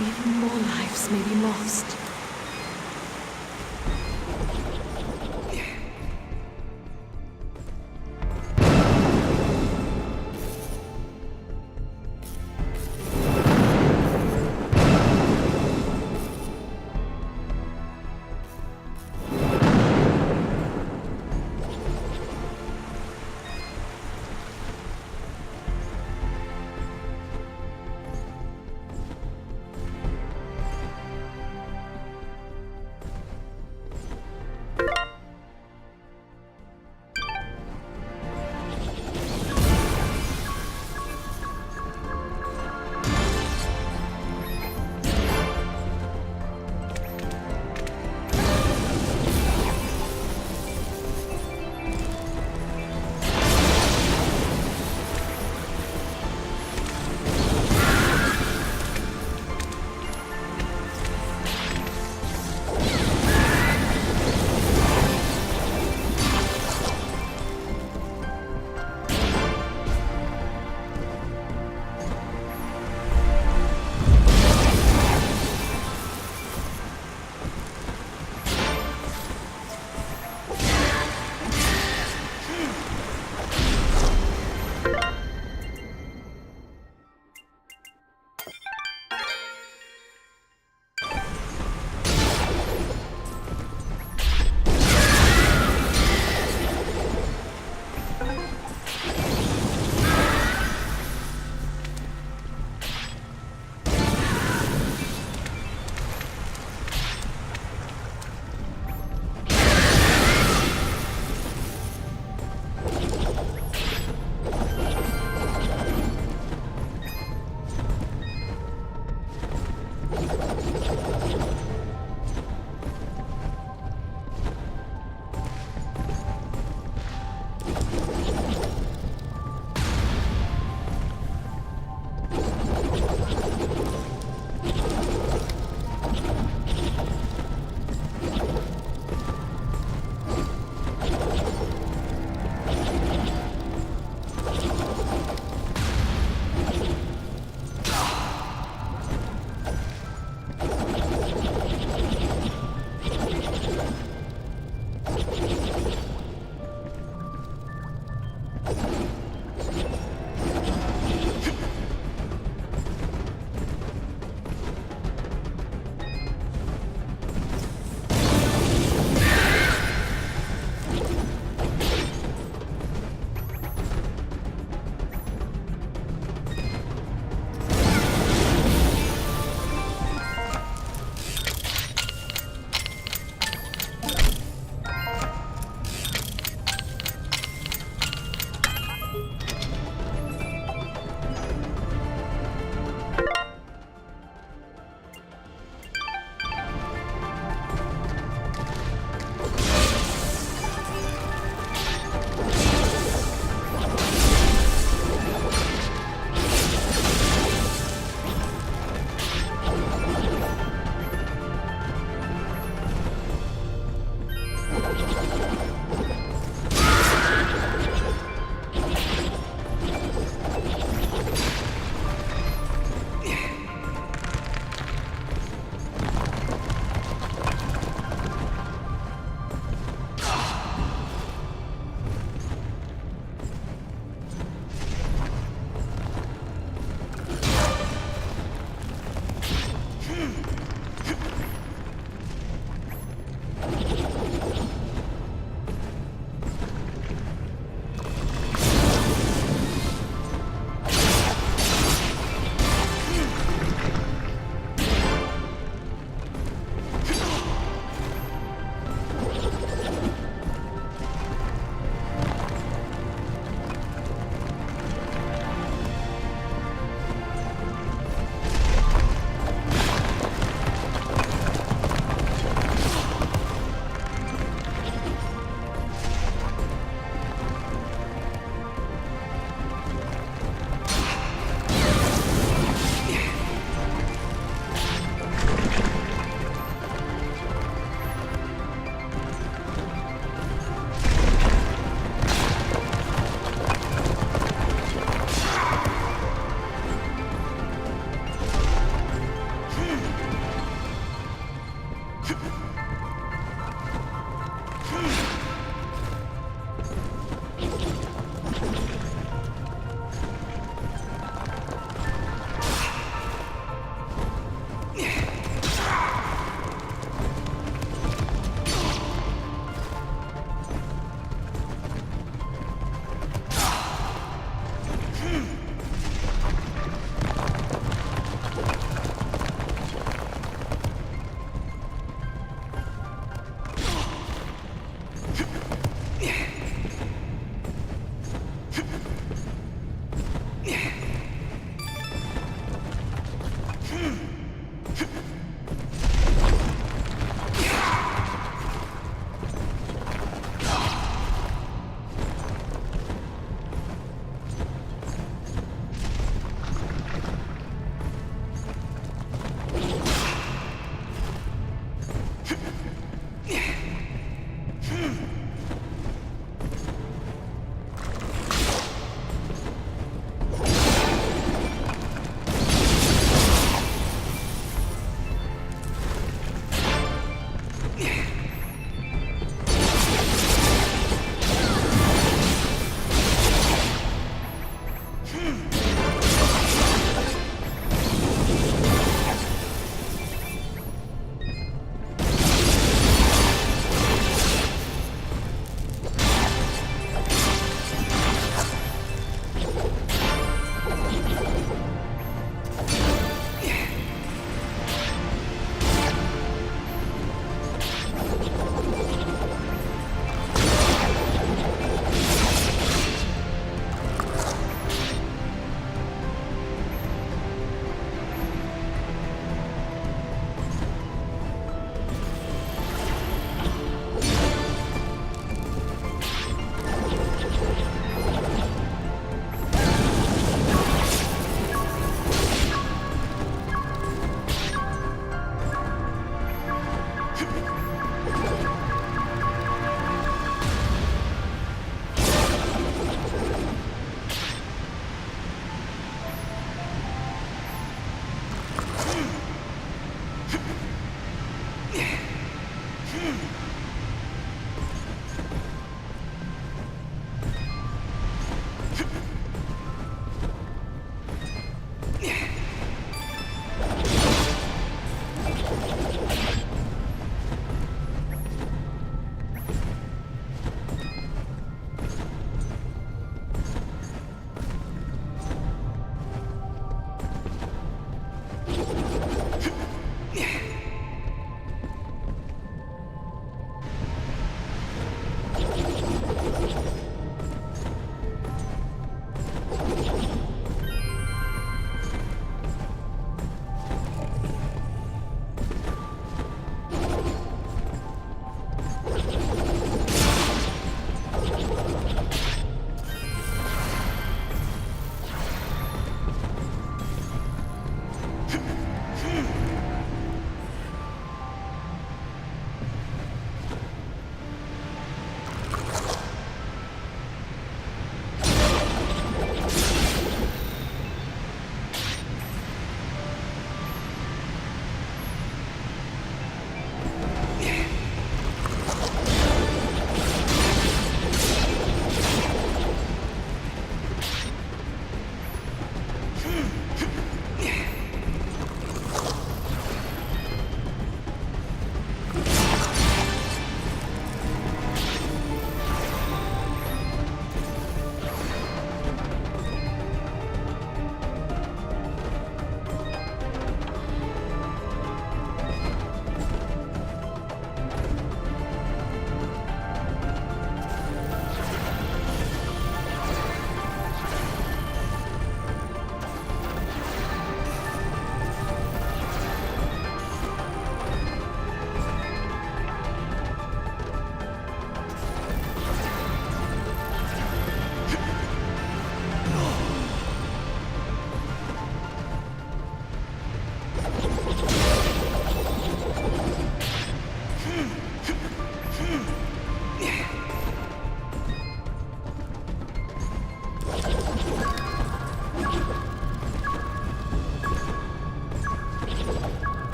even more lives may be lost.